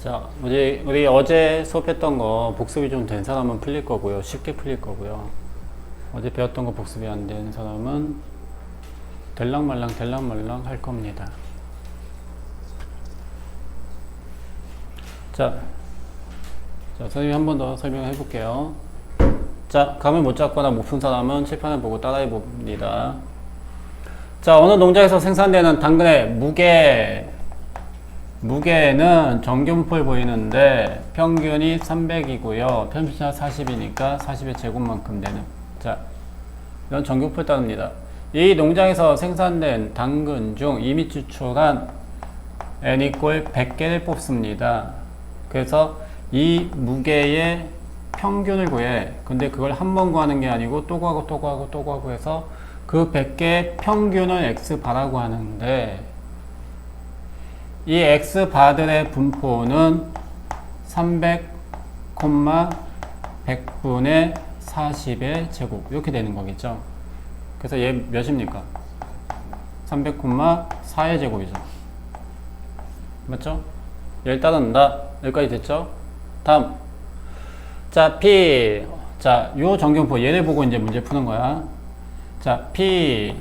자, 우리 어제 수업했던 거 복습이 좀 된 사람은 풀릴 거고요. 쉽게 풀릴 거고요. 어제 배웠던 거 복습이 안 된 사람은 될랑말랑 할 겁니다. 자, 선생님이 한 번 더 설명해 볼게요. 자, 감을 못 잡거나 못 푼 사람은 칠판을 보고 따라해 봅니다. 자, 어느 농장에서 생산되는 당근의 무게는 정균풀 보이는데 평균이 300이고요. 편차가 40이니까 40의 제곱만큼 되는. 자, 이런 정균풀 따릅니다. 이 농장에서 생산된 당근 중 이미 추출한 n 이꼴 100개를 뽑습니다. 그래서 이 무게의 평균을 구해. 근데 그걸 한 번 구하는 게 아니고 또 구하고 해서 그 100개의 평균을 x바라고 하는데, 이 x바들의 분포는 300,100분의 40의 제곱 이렇게 되는 거겠죠. 그래서 얘 몇입니까? 300,4의 제곱이죠. 맞죠? 얘를 따른다. 여기까지 됐죠? 다음. 자, P. 자, 요 정경포 얘를 보고 이제 문제 푸는 거야. 자, P.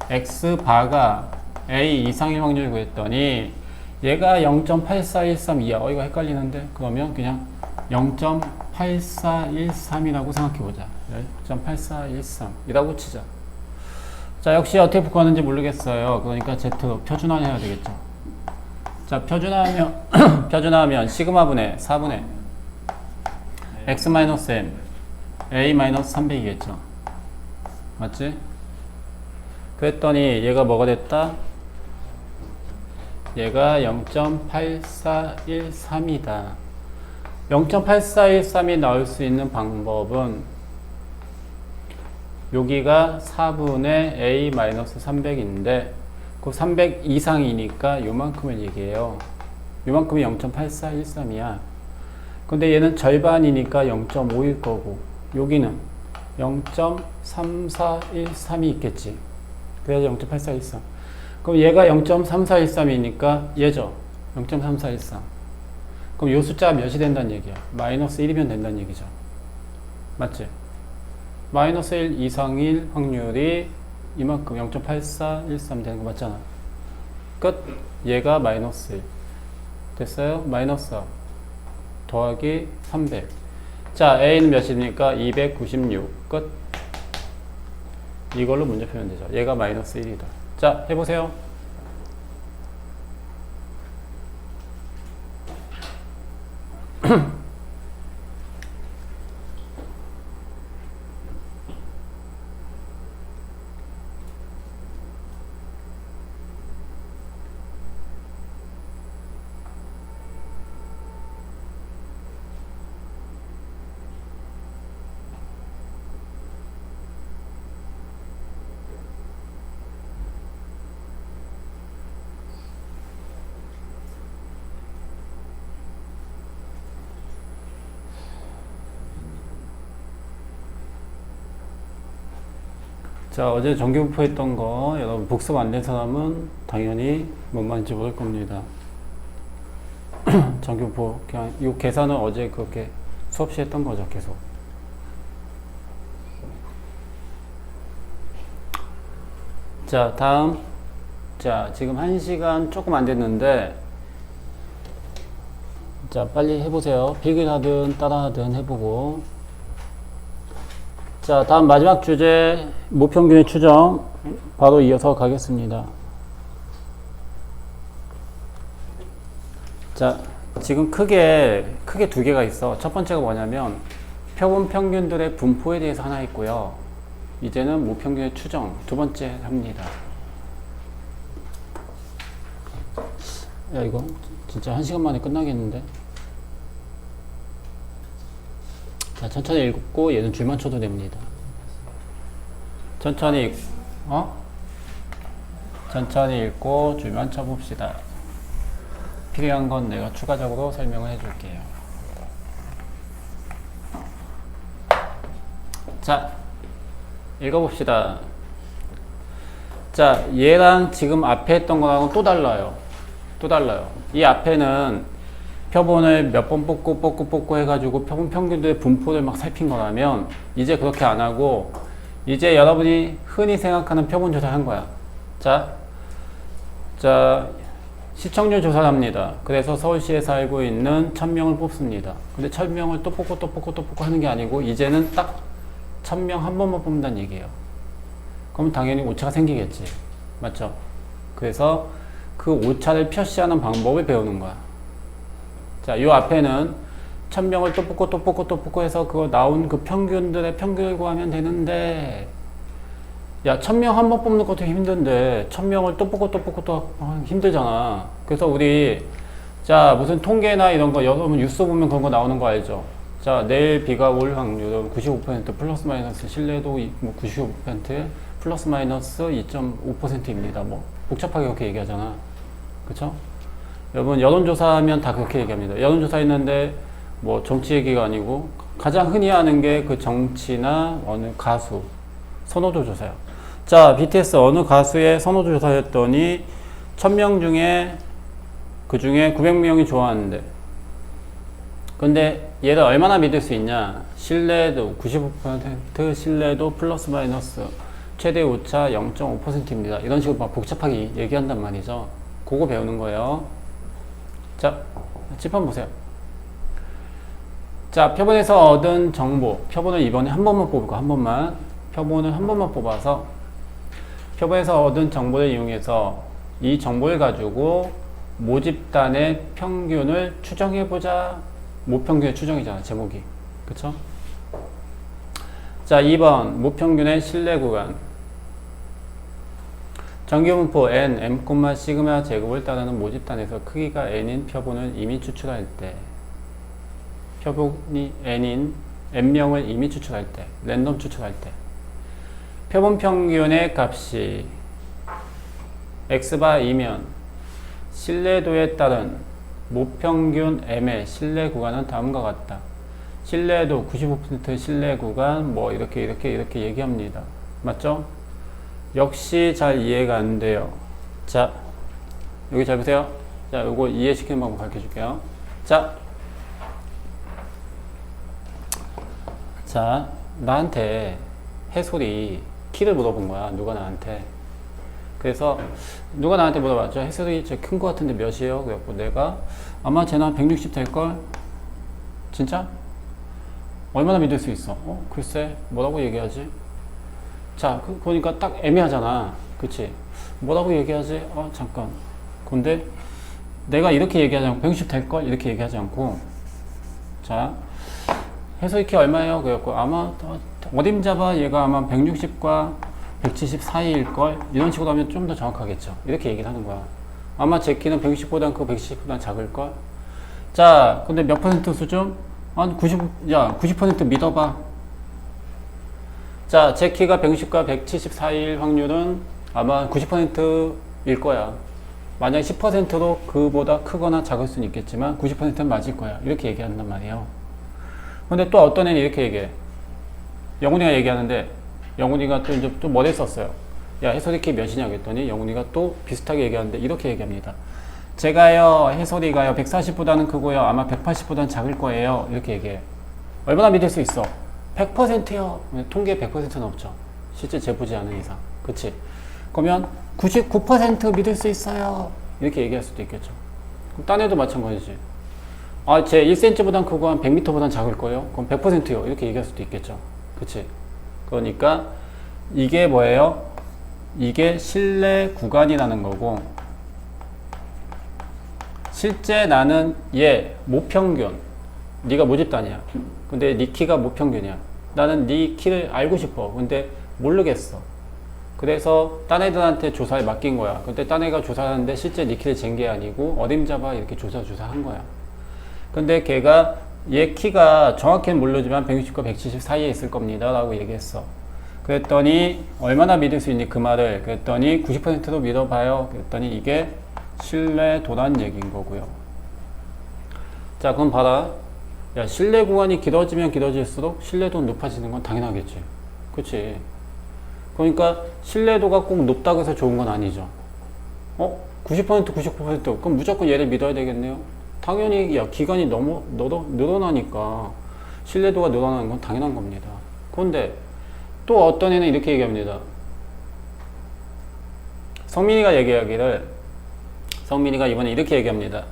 x바가 A 이상일 확률 구했더니 얘가 0.8413이야. 이거 헷갈리는데? 그러면 그냥 0.8413이라고 생각해보자. 0.8413이라고 치자. 자, 역시 어떻게 구하는지 모르겠어요. 그러니까 Z로 표준화해야 되겠죠. 자, 표준화하면 시그마분의 4분의 x-m a-300이겠죠. 맞지? 그랬더니 얘가 뭐가 됐다? 얘가 0.8413이다. 0.8413이 나올 수 있는 방법은 여기가 4분의 a-300인데 그 300 이상이니까 요만큼을 얘기해요. 요만큼이 0.8413이야. 근데 얘는 절반이니까 0.5일 거고 여기는 0.3413이 있겠지. 그래서 0.8413. 그럼 얘가 0.3413이니까 얘죠. 0.3413. 그럼 요 숫자가 몇이 된다는 얘기야? 마이너스 1이면 된다는 얘기죠. 맞지? 마이너스 1 이상일 확률이 이만큼 0.8413 되는 거 맞잖아. 끝. 얘가 마이너스 1. 됐어요? 마이너스 4 더하기 300. 자, A는 몇입니까? 296. 끝. 이걸로 문제 풀면 되죠. 얘가 마이너스 1이다. 자, 해보세요. 자, 어제 정규분포 했던 거 여러분 복습 안 된 사람은 당연히 뭔 말인지 모를 겁니다. 정규분포 그냥 이 계산은 어제 그렇게 수업 시 했던 거죠, 계속. 자, 다음. 자, 지금 1시간 조금 안 됐는데, 자, 빨리 해보세요. 필기하든 따라하든 해보고. 자, 다음 마지막 주제, 모평균의 추정. 바로 이어서 가겠습니다. 자, 지금 크게 두 개가 있어. 첫 번째가 뭐냐면, 표본 평균들의 분포에 대해서 하나 있고요. 이제는 모평균의 추정, 두 번째 합니다. 야, 이거 진짜 1시간 만에 끝나겠는데? 자, 천천히 읽고 얘는 줄만 쳐도 됩니다. 천천히 천천히 읽고 줄만 쳐봅시다. 필요한 건 내가 추가적으로 설명을 해줄게요. 자, 읽어봅시다. 자, 얘랑 지금 앞에 했던 거랑은 또 달라요. 이 앞에는 표본을 몇 번 뽑고 해가지고 표본 평균들의 분포를 막 살핀 거라면, 이제 그렇게 안 하고 이제 여러분이 흔히 생각하는 표본 조사를 한 거야. 자, 시청률 조사를 합니다. 그래서 서울시에 살고 있는 1000명을 뽑습니다. 근데 1000명을 또 뽑고 하는 게 아니고, 이제는 딱 1000명 한 번만 뽑는다는 얘기예요. 그럼 당연히 오차가 생기겠지. 맞죠? 그래서 그 오차를 표시하는 방법을 배우는 거야. 자, 요 앞에는 1000명을 또 뽑고 해서 그거 나온 그 평균들의 평균을 구하면 되는데, 야, 1000명 한 번 뽑는 것도 힘든데 1000명을 또 뽑고 힘들잖아. 그래서 우리, 자, 무슨 통계나 이런 거 여러분 뉴스 보면 그런 거 나오는 거 알죠? 자, 내일 비가 올 확률은 95% 플러스 마이너스, 신뢰도 95% 플러스 마이너스 2.5%입니다. 뭐 복잡하게 그렇게 얘기하잖아. 그쵸? 여러분 여론조사하면 다 그렇게 얘기합니다. 여론조사 했는데 뭐 정치 얘기가 아니고 가장 흔히 하는 게 그 정치나 어느 가수 선호도 조사요. 자, BTS 어느 가수의 선호도 조사했더니 1000명 중에 그 중에 900명이 좋아하는데, 근데 얘를 얼마나 믿을 수 있냐? 신뢰도 95% 신뢰도 플러스 마이너스 최대 오차 0.5%입니다. 이런 식으로 막 복잡하게 얘기한단 말이죠. 그거 배우는 거예요. 자, 칠판 보세요. 자, 표본에서 얻은 정보, 표본을 이번에 한 번만 뽑을까? 표본을 한 번만 뽑아서 표본에서 얻은 정보를 이용해서 이 정보를 가지고 모집단의 평균을 추정해보자. 모평균의 추정이잖아, 제목이. 그쵸? 자, 2번 모평균의 신뢰 구간. 정규분포 n, m, 시그마 제곱을 따르는 모집단에서 크기가 n인 표본을 이미 추출할 때, 표본이 n인 n명을 이미 추출할 때, 랜덤 추출할 때, 표본 평균의 값이 x바이면 신뢰도에 따른 모평균 m의 신뢰 구간은 다음과 같다. 신뢰도 95% 신뢰 구간 뭐 이렇게 얘기합니다. 맞죠? 역시 잘 이해가 안 돼요. 자, 여기 잘 보세요. 자, 요거 이해시키는 방법 가르쳐 줄게요. 자, 나한테 해솔이 키를 물어본 거야. 누가 나한테. 그래서 누가 나한테 물어봤죠. 해솔이 큰 거 같은데 몇이에요? 그래갖고 내가 아마 쟤는 160 될걸? 진짜? 얼마나 믿을 수 있어? 글쎄, 뭐라고 얘기하지? 자, 그러니까 딱 애매하잖아. 그치? 뭐라고 얘기하지? 잠깐. 근데 내가 이렇게 얘기하지 않고 160 될걸? 이렇게 얘기하지 않고, 자, 해솔이 키 얼마예요? 그래갖고 아마 어림잡아 얘가 아마 160과 170 사이일걸? 이런 식으로 하면 좀 더 정확하겠죠. 이렇게 얘기를 하는 거야. 아마 제 키는 160보단 크고 170보단 작을걸? 자, 근데 몇 퍼센트 수준? 한 90% 믿어봐. 자, 제 키가 160과 170 사이일 확률은 아마 90%일 거야. 만약 10%로 그보다 크거나 작을 수는 있겠지만 90%는 맞을 거야. 이렇게 얘기한단 말이에요. 근데 또 어떤 애는 이렇게 얘기해. 영훈이가 얘기하는데, 영훈이가 또 이제 또 뭐를 썼어요. 야, 해솔이 키 몇이냐 그랬더니 영훈이가 또 비슷하게 얘기하는데 이렇게 얘기합니다. 제가요, 해솔이가요, 140보다는 크고요, 아마 180보다는 작을 거예요. 이렇게 얘기해요. 얼마나 믿을 수 있어? 100%요. 통계에 100%는 없죠. 실제 재보지 않은 이상. 그치? 그러면 99% 믿을 수 있어요. 이렇게 얘기할 수도 있겠죠. 그럼 딴 애도 마찬가지지. 아, 제 1cm보단 크고 한 100m보단 작을 거예요? 그럼 100%요. 이렇게 얘기할 수도 있겠죠. 그치? 그러니까 이게 뭐예요? 이게 신뢰 구간이라는 거고, 실제 나는 얘 모평균, 네가 모집단이야. 근데 네 키가 모평균이야. 나는 네 키를 알고 싶어. 근데 모르겠어. 그래서 딴 애들한테 조사를 맡긴 거야. 근데 딴 애가 조사하는데 실제 네 키를 잰 게 아니고 어림잡아 이렇게 조사한 거야. 근데 걔가 얘 키가 정확히는 모르지만 160과 170 사이에 있을 겁니다 라고 얘기했어. 그랬더니 얼마나 믿을 수 있니 그 말을? 그랬더니 90%로 믿어봐요. 그랬더니 이게 신뢰도란 얘기인 거고요. 자, 그럼 봐라. 야, 신뢰 구간이 길어지면 길어질수록 신뢰도는 높아지는 건 당연하겠지. 그치? 그러니까 신뢰도가 꼭 높다고 해서 좋은 건 아니죠. 90%, 99% 그럼 무조건 얘를 믿어야 되겠네요. 당연히 야, 기간이 너무 늘어나니까 신뢰도가 늘어나는 건 당연한 겁니다. 그런데 또 어떤 애는 이렇게 얘기합니다. 성민이가 이번에 이렇게 얘기합니다.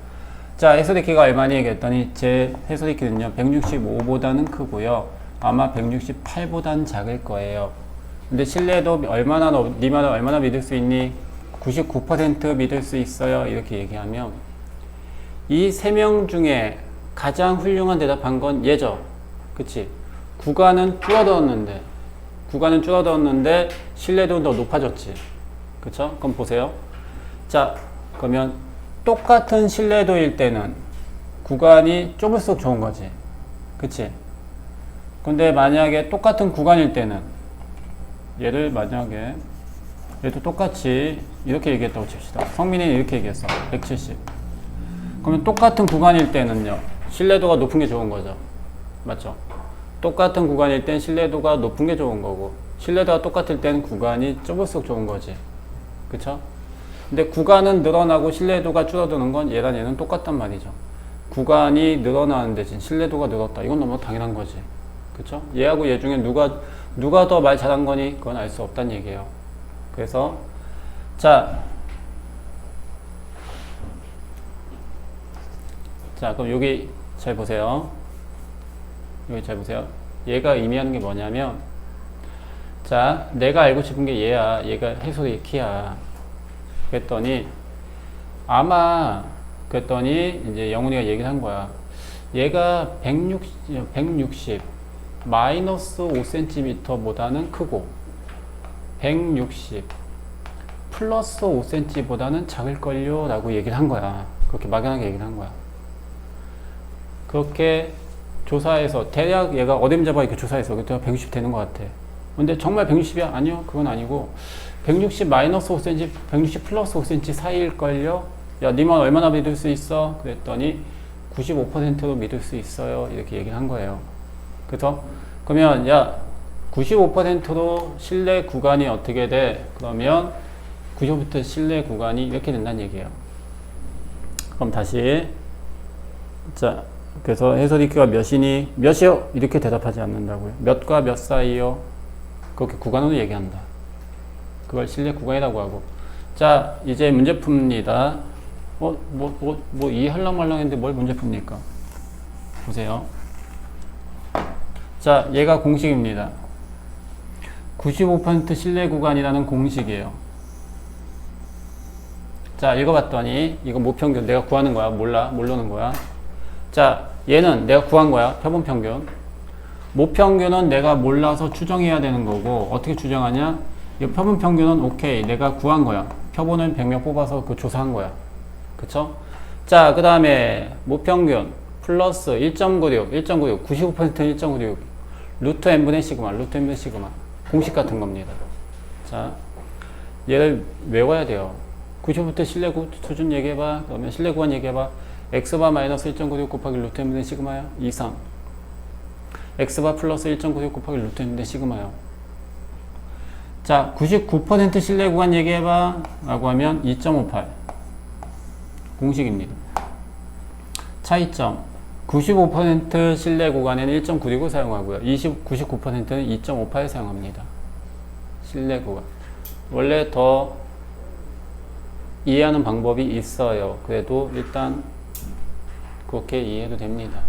자, 해솔이 키가 얼마니 얘기했더니 제 해솔이 키는요 165보다는 크고요, 아마 168보다는 작을 거예요. 근데 신뢰도 얼마나 네 말을 얼마나 믿을 수 있니? 99% 믿을 수 있어요. 이렇게 얘기하면 이 세 명 중에 가장 훌륭한 대답한 건 얘죠. 그치? 구간은 줄어들었는데 신뢰도는 더 높아졌지. 그쵸? 그럼 보세요. 자, 그러면 똑같은 신뢰도일 때는 구간이 좁을수록 좋은 거지. 그치? 근데 만약에 똑같은 구간일 때는 얘를 만약에 얘도 똑같이 이렇게 얘기했다고 칩시다. 성민이는 이렇게 얘기했어. 170. 그러면 똑같은 구간일 때는요, 신뢰도가 높은 게 좋은 거죠. 맞죠? 똑같은 구간일 땐 신뢰도가 높은 게 좋은 거고, 신뢰도가 똑같을 때는 구간이 좁을수록 좋은 거지. 그쵸? 근데 구간은 늘어나고 신뢰도가 줄어드는 건 얘랑 얘는 똑같단 말이죠. 구간이 늘어나는 대신 신뢰도가 늘었다. 이건 너무 당연한 거지. 그쵸? 얘하고 얘 중에 누가 더 말 잘한 거니? 그건 알 수 없다는 얘기예요. 그래서 자, 그럼 여기 잘 보세요. 얘가 의미하는 게 뭐냐면, 자, 내가 알고 싶은 게 얘야. 얘가 해솔이 키야. 그랬더니 이제 영훈이가 얘기를 한 거야. 얘가 160 마이너스 5cm보다는 크고 160 플러스 5cm보다는 작을걸요 라고 얘기를 한 거야. 그렇게 막연하게 얘기를 한 거야. 그렇게 조사해서 대략 얘가 어림잡아 이렇게 조사해서 그때 160 되는 것 같아. 근데 정말 160이야? 아니요, 그건 아니고 160 마이너스 5cm, 160 플러스 5cm 사이일걸요? 야, 니만 얼마나 믿을 수 있어? 그랬더니 95%로 믿을 수 있어요. 이렇게 얘기를 한 거예요. 그래서 그러면 야, 95%로 신뢰 구간이 어떻게 돼? 그러면 95% 신뢰 구간이 이렇게 된다는 얘기예요. 그럼 다시, 자, 그래서 해솔이 키가 몇이니? 몇이요? 이렇게 대답하지 않는다고요. 몇과 몇 사이요? 그렇게 구간으로 얘기한다. 그걸 신뢰 구간이라고 하고. 자, 이제 문제 풉니다. 이해할랑 말랑 했는데 뭘 문제 풉니까? 보세요. 자, 얘가 공식입니다. 95% 신뢰 구간이라는 공식이에요. 자, 읽어봤더니 이거 모평균 내가 구하는 거야. 모르는 거야. 자, 얘는 내가 구한 거야. 표본평균. 모평균은 내가 몰라서 추정해야 되는 거고, 어떻게 추정하냐? 이 표본평균은 오케이, 내가 구한 거야. 표본을 100명 뽑아서 그 조사한 거야. 그쵸? 자, 그 다음에 모평균 플러스 1.96 95%는 1.96 루트 n분의 시그마 공식 같은 겁니다. 자, 얘를 외워야 돼요. 90% 신뢰 수준 얘기해봐. 그러면 신뢰 구간 얘기해봐. x바 마이너스 1.96 곱하기 루트 n분의 시그마야. 2, 3 x바 플러스 1.96 곱하기 루트 n분의 시그마요. 자, 99% 신뢰 구간 얘기해봐 라고 하면 2.58 공식입니다. 차이점 95% 신뢰 구간에는 1.969 사용하고요. 99%는 2.58 사용합니다. 신뢰 구간. 원래 더 이해하는 방법이 있어요. 그래도 일단 그렇게 이해해도 됩니다.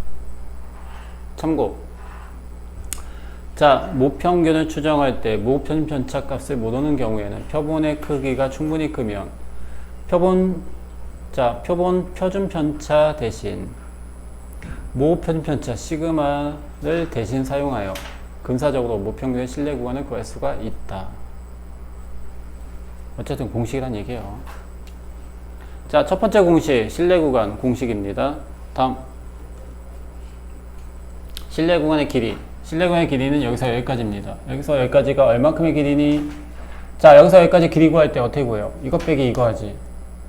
참고. 자, 모평균을 추정할 때 모편 편차 값을 모르는 경우에는 표본의 크기가 충분히 크면 표본 표준 편차 대신 모편 편차 시그마를 대신 사용하여 근사적으로 모평균의 신뢰 구간을 구할 수가 있다. 어쨌든 공식이란 얘기예요. 자, 첫 번째 공식 신뢰 구간 공식입니다. 다음 신뢰 구간의 길이. 신뢰 구간의 길이는 여기서 여기까지입니다. 여기서 여기까지가 얼만큼의 길이니? 자, 여기서 여기까지 길이 구할 때 어떻게 구해요? 이것 빼기 이거 하지.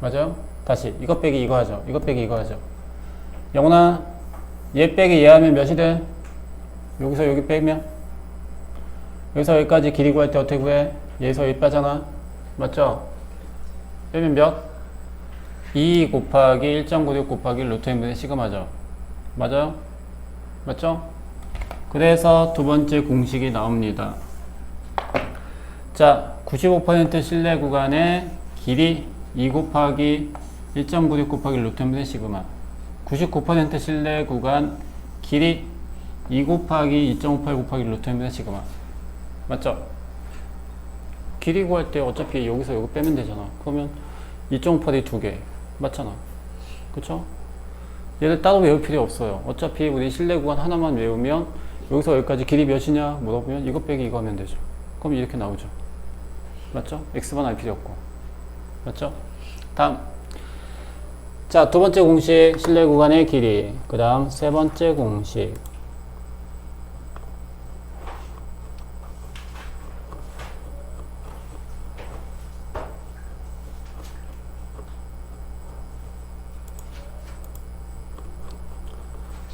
맞아요? 다시 이것 빼기 이거 하죠. 이것 빼기 이거 하죠. 영훈아, 얘 빼기 얘 하면 몇이 돼? 여기서 여기 빼면? 여기서 여기까지 길이 구할 때 어떻게 구해? 얘에서 여기 빼잖아. 맞죠? 빼면 몇? 2 곱하기 1.96 곱하기 루트 n분의 시그마죠. 맞아요? 맞죠? 그래서 두 번째 공식이 나옵니다. 자, 95% 신뢰 구간의 길이 2 곱하기 1.96 곱하기 루트 n분의 시그마. 99% 신뢰 구간 길이 2 곱하기 2.58 곱하기 루트 n분의 시그마. 맞죠? 길이 구할 때 어차피 여기서 여기 빼면 되잖아. 그러면 2.58이 두 개. 맞잖아. 그쵸? 얘를 따로 외울 필요 없어요. 어차피 우리 신뢰 구간 하나만 외우면 여기서 여기까지 길이 몇이냐 물어보면 이거 빼기 이거 하면 되죠. 그럼 이렇게 나오죠. 맞죠? x만 알 필요 없고. 맞죠? 다음. 자, 두 번째 공식 신뢰 구간의 길이. 그 다음 세 번째 공식.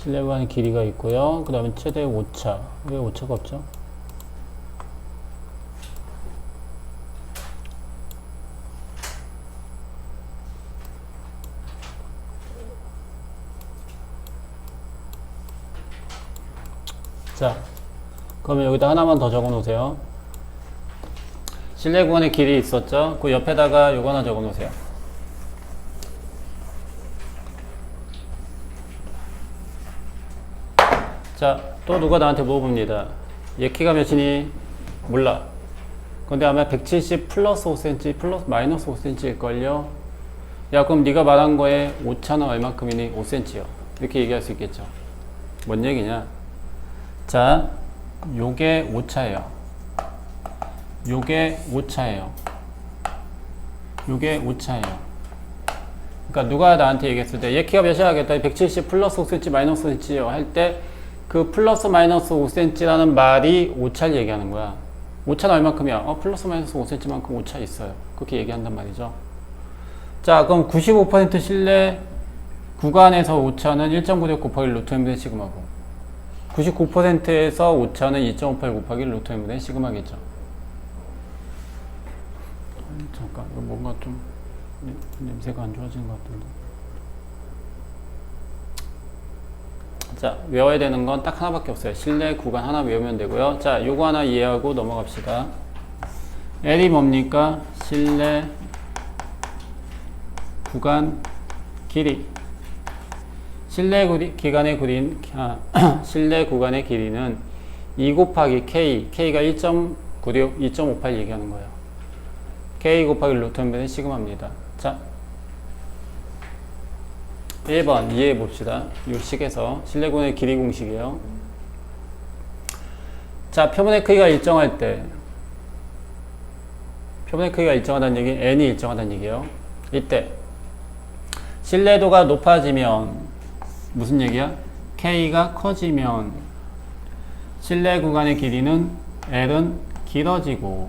신뢰 구간의 길이가 있고요. 그 다음에 최대 오차. 왜 오차가 없죠? 자, 그러면 여기다 하나만 더 적어 놓으세요. 신뢰 구간의 길이 있었죠? 그 옆에다가 요거 하나 적어 놓으세요. 자, 또 누가 나한테 물어봅니다. 얘 키가 몇이니? 몰라. 근데 아마 170 플러스 5cm 플러스 마이너스 5cm일걸요? 야, 그럼 네가 말한 거에 오차는 얼마큼이니? 5cm요. 이렇게 얘기할 수 있겠죠. 뭔 얘기냐? 자, 요게 오차예요. 요게 오차예요. 요게 오차예요. 그러니까 누가 나한테 얘기했을 때 얘 키가 몇이야 하겠다. 170 플러스 5cm 마이너스 5cm요 할 때 그 플러스 마이너스 5cm라는 말이 오차를 얘기하는 거야. 오차는 얼마큼이야? 플러스 마이너스 5cm만큼 오차 있어요. 그렇게 얘기한단 말이죠. 자, 그럼 95% 신뢰 구간에서 오차는 1.96 곱하기 루트 n분의 시그마고 99%에서 오차는 2.58 곱하기 루트 n분의 시그마겠죠. 잠깐, 이거 뭔가 좀 냄새가 안 좋아지는 것 같은데. 자, 외워야 되는 건 딱 하나밖에 없어요. 신뢰 구간 하나 외우면 되고요. 자, 요거 하나 이해하고 넘어갑시다. L이 뭡니까? 신뢰 구간 길이. 신뢰 구간의 길이는 2 곱하기 K, K가 1.96, 2.58 얘기하는 거예요. K 곱하기 루트 n분의 시그마입니다. 자, 1번 이해해 봅시다. 이 식에서 신뢰 구간의 길이 공식이에요. 자, 표본의 크기가 일정할 때, 표본의 크기가 일정하다는 얘기, n이 일정하다는 얘기예요. 이때 신뢰도가 높아지면 무슨 얘기야? K가 커지면 신뢰 구간의 길이는 L은 길어지고,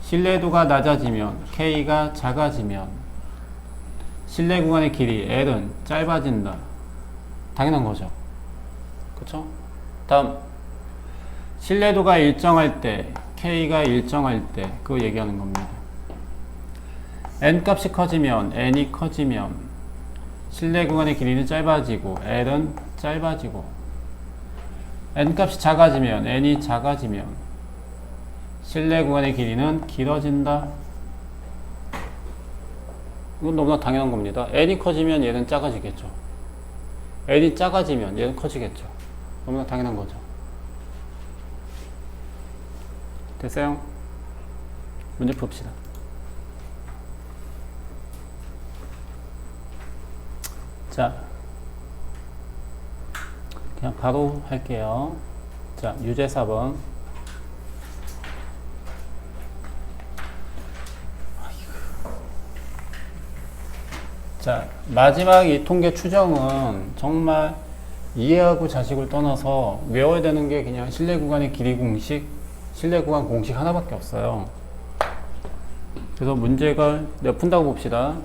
신뢰도가 낮아지면 K가 작아지면 신뢰 구간의 길이 L은 짧아진다. 당연한 거죠. 그쵸? 다음, 신뢰도가 일정할 때 K가 일정할 때 그거 얘기하는 겁니다. N 값이 커지면 N이 커지면 실내 구간의 길이는 짧아지고 L은 짧아지고 N 값이 작아지면 N이 작아지면 실내 구간의 길이는 길어진다. 이건 너무나 당연한 겁니다. N이 커지면 얘는 작아지겠죠. N이 작아지면 얘는 커지겠죠. 너무나 당연한 거죠. 됐어요? 문제 풉시다. 자, 그냥 바로 할게요. 자, 유제 4번. 자, 마지막 이 통계 추정은 정말 이해하고 자식을 떠나서 외워야 되는 게 그냥 실내 구간의 길이 공식, 실내 구간 공식 하나밖에 없어요. 그래서 문제가 내가 푼다고 봅시다.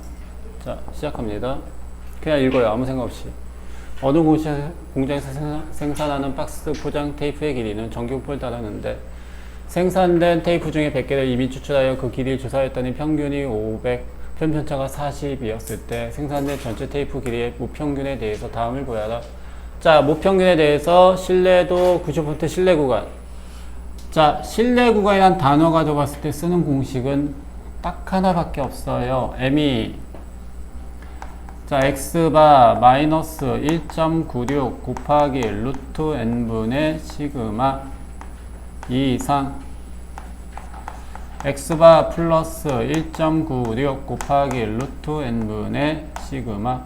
자, 시작합니다. 그냥 읽어요. 아무 생각 없이. 어느 공장에서 생산하는 박스 포장 테이프의 길이는 전기부포를 따르는데 생산된 테이프 중에 100개를 이미 추출하여 그 길이를 조사했더니 평균이 500, 편차가 40이었을 때 생산된 전체 테이프 길이의 무평균에 대해서 다음을 보여라. 자, 무평균에 대해서 실내도 90% 실내 구간. 자, 실내 구간이란 단어 가져갔을 때 쓰는 공식은 딱 하나밖에 없어요. M이 자, x바 마이너스 1.96 곱하기 루트 n분의 시그마 2 이상 x바 플러스 1.96 곱하기 루트 n분의 시그마.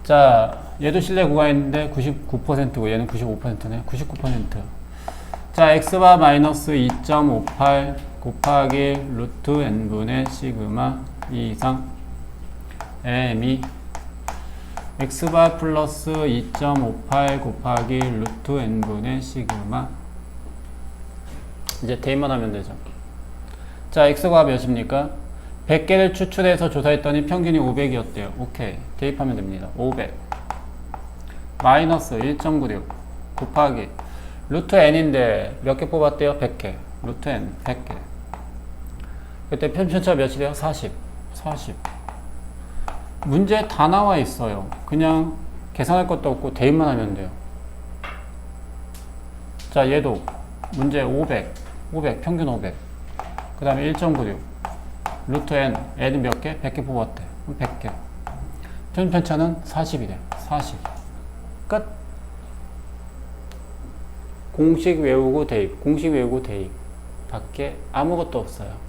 자, 얘도 실내 구간인데 99%고 얘는 95%네. 99%. 자, x바 마이너스 2.58 곱하기 루트 n분의 시그마 2 이상 M이 x바 플러스 2.58 곱하기 루트 n분의 시그마. 이제 대입만 하면 되죠. 자, x가 몇입니까? 100개를 추출해서 조사했더니 평균이 500이었대요. 오케이. 대입하면 됩니다. 500 마이너스 1.96 곱하기 루트 n인데 몇 개 뽑았대요? 100개. 루트 n 100개. 그때 편차가 몇이래요? 40. 문제 다 나와 있어요. 그냥 계산할 것도 없고 대입만 하면 돼요. 자, 얘도 문제 500 평균 500. 그 다음에 1.96 루트 n은 몇 개? 100개 뽑았대. 100개. 편차는 40이래. 40. 끝. 공식 외우고 대입, 공식 외우고 대입 밖에 아무것도 없어요.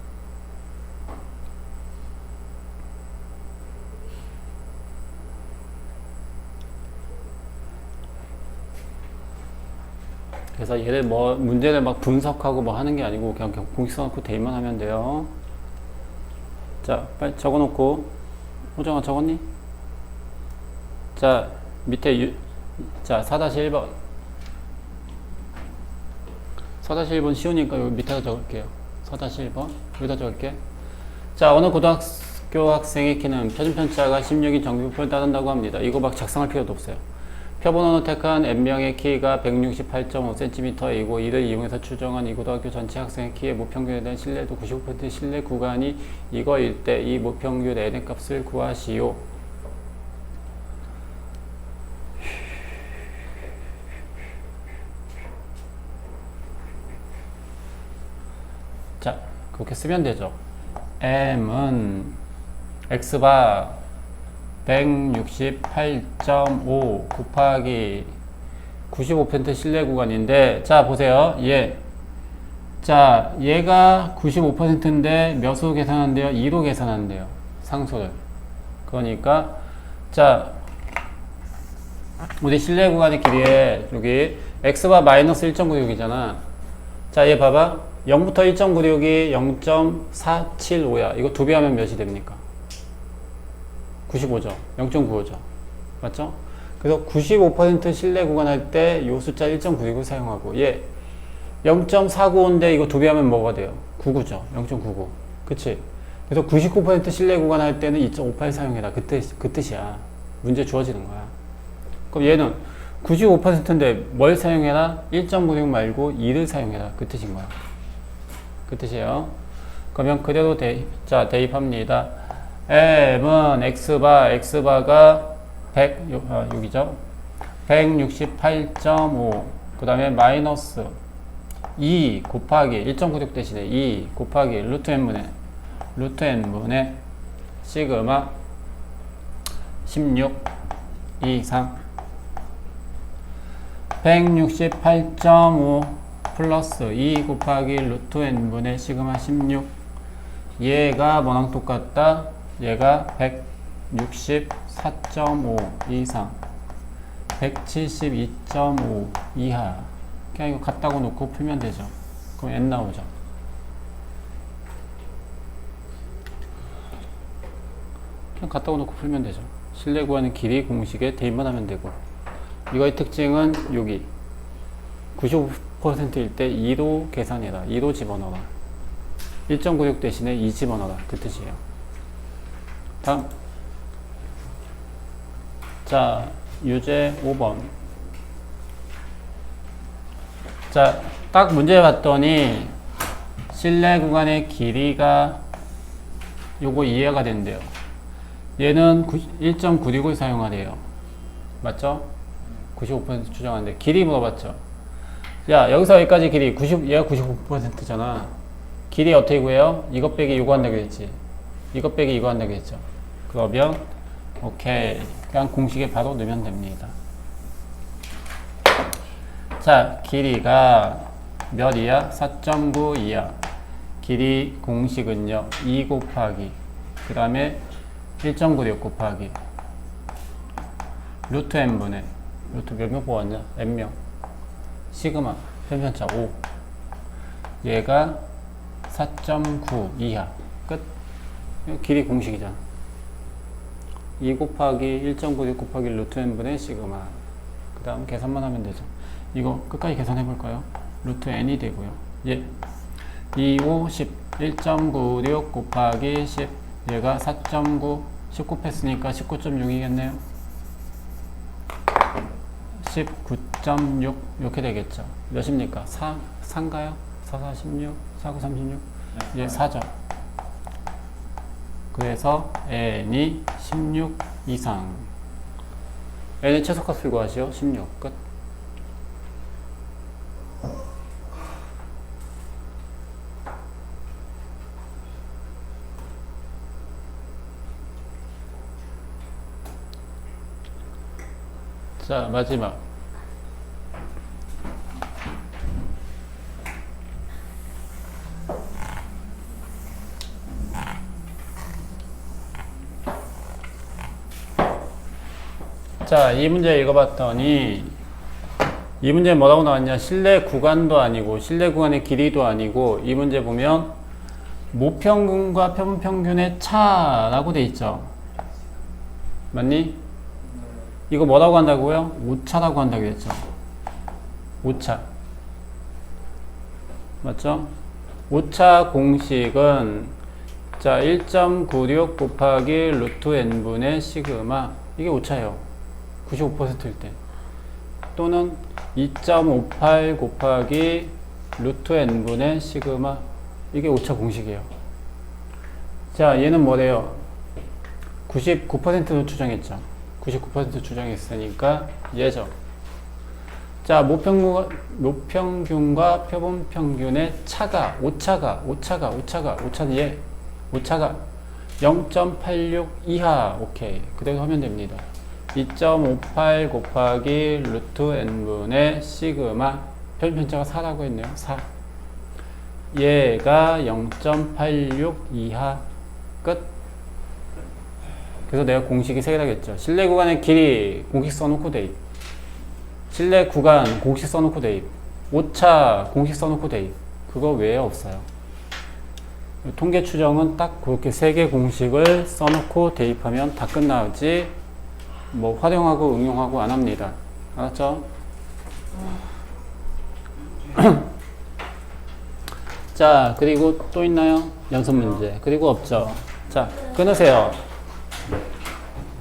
그래서 얘를 문제를 막 분석하고 뭐 하는 게 아니고 그냥 공식 써놓고 대입만 하면 돼요. 자, 빨리 적어놓고. 호정아, 적었니? 자, 밑에 자, 4-1번 4-1번 쉬우니까 여기 밑에다 적을게요. 4-1번 여기다 적을게. 자, 어느 고등학교 학생의 키는 표준편차가 16인 정규부포를 따른다고 합니다. 이거 막 작성할 필요도 없어요. 표본원을 택한 N명의 키가 168.5cm이고 이를 이용해서 추정한 이 고등학교 전체 학생의 키의 무평균에 대한 신뢰도 95% 신뢰 구간이 이거일 때 이 무평균 N의 값을 구하시오. 자, 그렇게 쓰면 되죠. M은 X바 168.5 곱하기 95% 신뢰 구간인데, 자, 보세요. 자, 얘가 95%인데 몇으로 계산한대요? 2로 계산한대요. 상수를. 그러니까, 자, 우리 신뢰 구간의 길이에 여기 x바 마이너스 1.96이잖아. 자, 얘 봐봐. 0부터 1.96이 0.475야. 이거 2배 하면 몇이 됩니까? 95죠. 0.95죠. 맞죠? 그래서 95% 신뢰 구간 할 때 이 숫자 1.96을 사용하고, 얘 0.495인데 이거 2배 하면 뭐가 돼요? 99죠. 0.99. 그치? 그래서 99% 신뢰 구간 할 때는 2.58 사용해라. 그 뜻이야. 문제 주어지는 거야. 그럼 얘는 95%인데 뭘 사용해라? 1.96 말고 2를 사용해라. 그 뜻인 거야. 그 뜻이에요. 그러면 그대로 대입합니다. m은 x바가 6이죠. 168.5. 그 다음에 마이너스 2 곱하기 1.96 대신에 2 곱하기 루트 n분의 시그마 16 이상 168.5 플러스 2 곱하기 루트 n분의 시그마 16 얘가 뭐랑 똑같다? 얘가 164.5 이상 172.5 이하. 그냥 이거 같다고 놓고 풀면 되죠. 그럼 n 나오죠. 그냥 같다고 놓고 풀면 되죠. 실내 구하는 길이 공식에 대입만 하면 되고, 이거의 특징은 여기 95%일 때 2로 계산해라. 2로 집어넣어라. 1.96 대신에 2 집어넣어라. 그 뜻이에요. 다음. 자, 유제 5번. 자, 딱 문제 봤더니 실내 구간의 길이가 요거 이해가 된대요. 얘는 1.96을 사용하래요. 맞죠? 95% 추정하는데 길이 물어봤죠. 야, 여기서 여기까지 길이 얘가 99%잖아. 길이 어떻게 구해요? 이것 빼기 이거 한다고 했지. 이것 빼기 이거 한다고 했죠. 그러면 오케이. 그냥 공식에 바로 넣으면 됩니다. 자, 길이가 몇이야? 4.9 이하. 길이 공식은요 2 곱하기 그 다음에 1.96 곱하기 루트 n분의 루트 몇 명 뽑았냐? n명 시그마 편편차 5 얘가 4.9 이하. 끝. 길이 공식이잖아. 2 곱하기 1.96 곱하기 루트 n분의 시그마. 그 다음 계산만 하면 되죠. 이거 끝까지 계산해 볼까요? 루트 n이 되고요. 예. 2, 5, 10. 1.96 곱하기 10. 얘가 4.9. 10 곱했으니까 19.6이겠네요. 19.6 이렇게 되겠죠. 몇입니까? 4인가요? 4, 4, 16, 4, 9, 36. 예, 4죠. 그래서 n이 16 이상. n의 최소값을 구하시오. 16. 끝. 자, 마지막. 자, 이 문제 읽어봤더니 이 문제 뭐라고 나왔냐? 실내 구간도 아니고 실내 구간의 길이도 아니고 이 문제 보면 모평균과 표본평균의 차라고 돼 있죠. 맞니? 이거 뭐라고 한다고요? 오차라고 한다고 했죠. 오차. 맞죠? 오차 공식은 자 1.96 곱하기 루트 n분의 시그마. 이게 오차예요. 95%일 때. 또는 2.58 곱하기 루트 n분의 시그마. 이게 오차 공식이에요. 자, 얘는 뭐래요? 99%로 추정했죠. 99% 추정했으니까 얘죠. 자, 모평균과 표본평균의 차가, 오차는 얘. 오차가 0.86 이하. 오케이. 그대로 하면 됩니다. 2.58 곱하기 루트 n분의 시그마. 편차가 4라고 했네요. 4. 얘가 0.86 이하. 끝. 그래서 내가 공식이 3개라겠죠. 실내 구간의 길이 공식 써놓고 대입. 실내 구간 공식 써놓고 대입. 오차 공식 써놓고 대입. 그거 외에 없어요. 통계 추정은 딱 그렇게 3개 공식을 써놓고 대입하면 다 끝나지 뭐 활용하고 응용하고 안 합니다. 알았죠? 자, 그리고 또 있나요? 연습 문제. 그리고 없죠. 자, 끊으세요.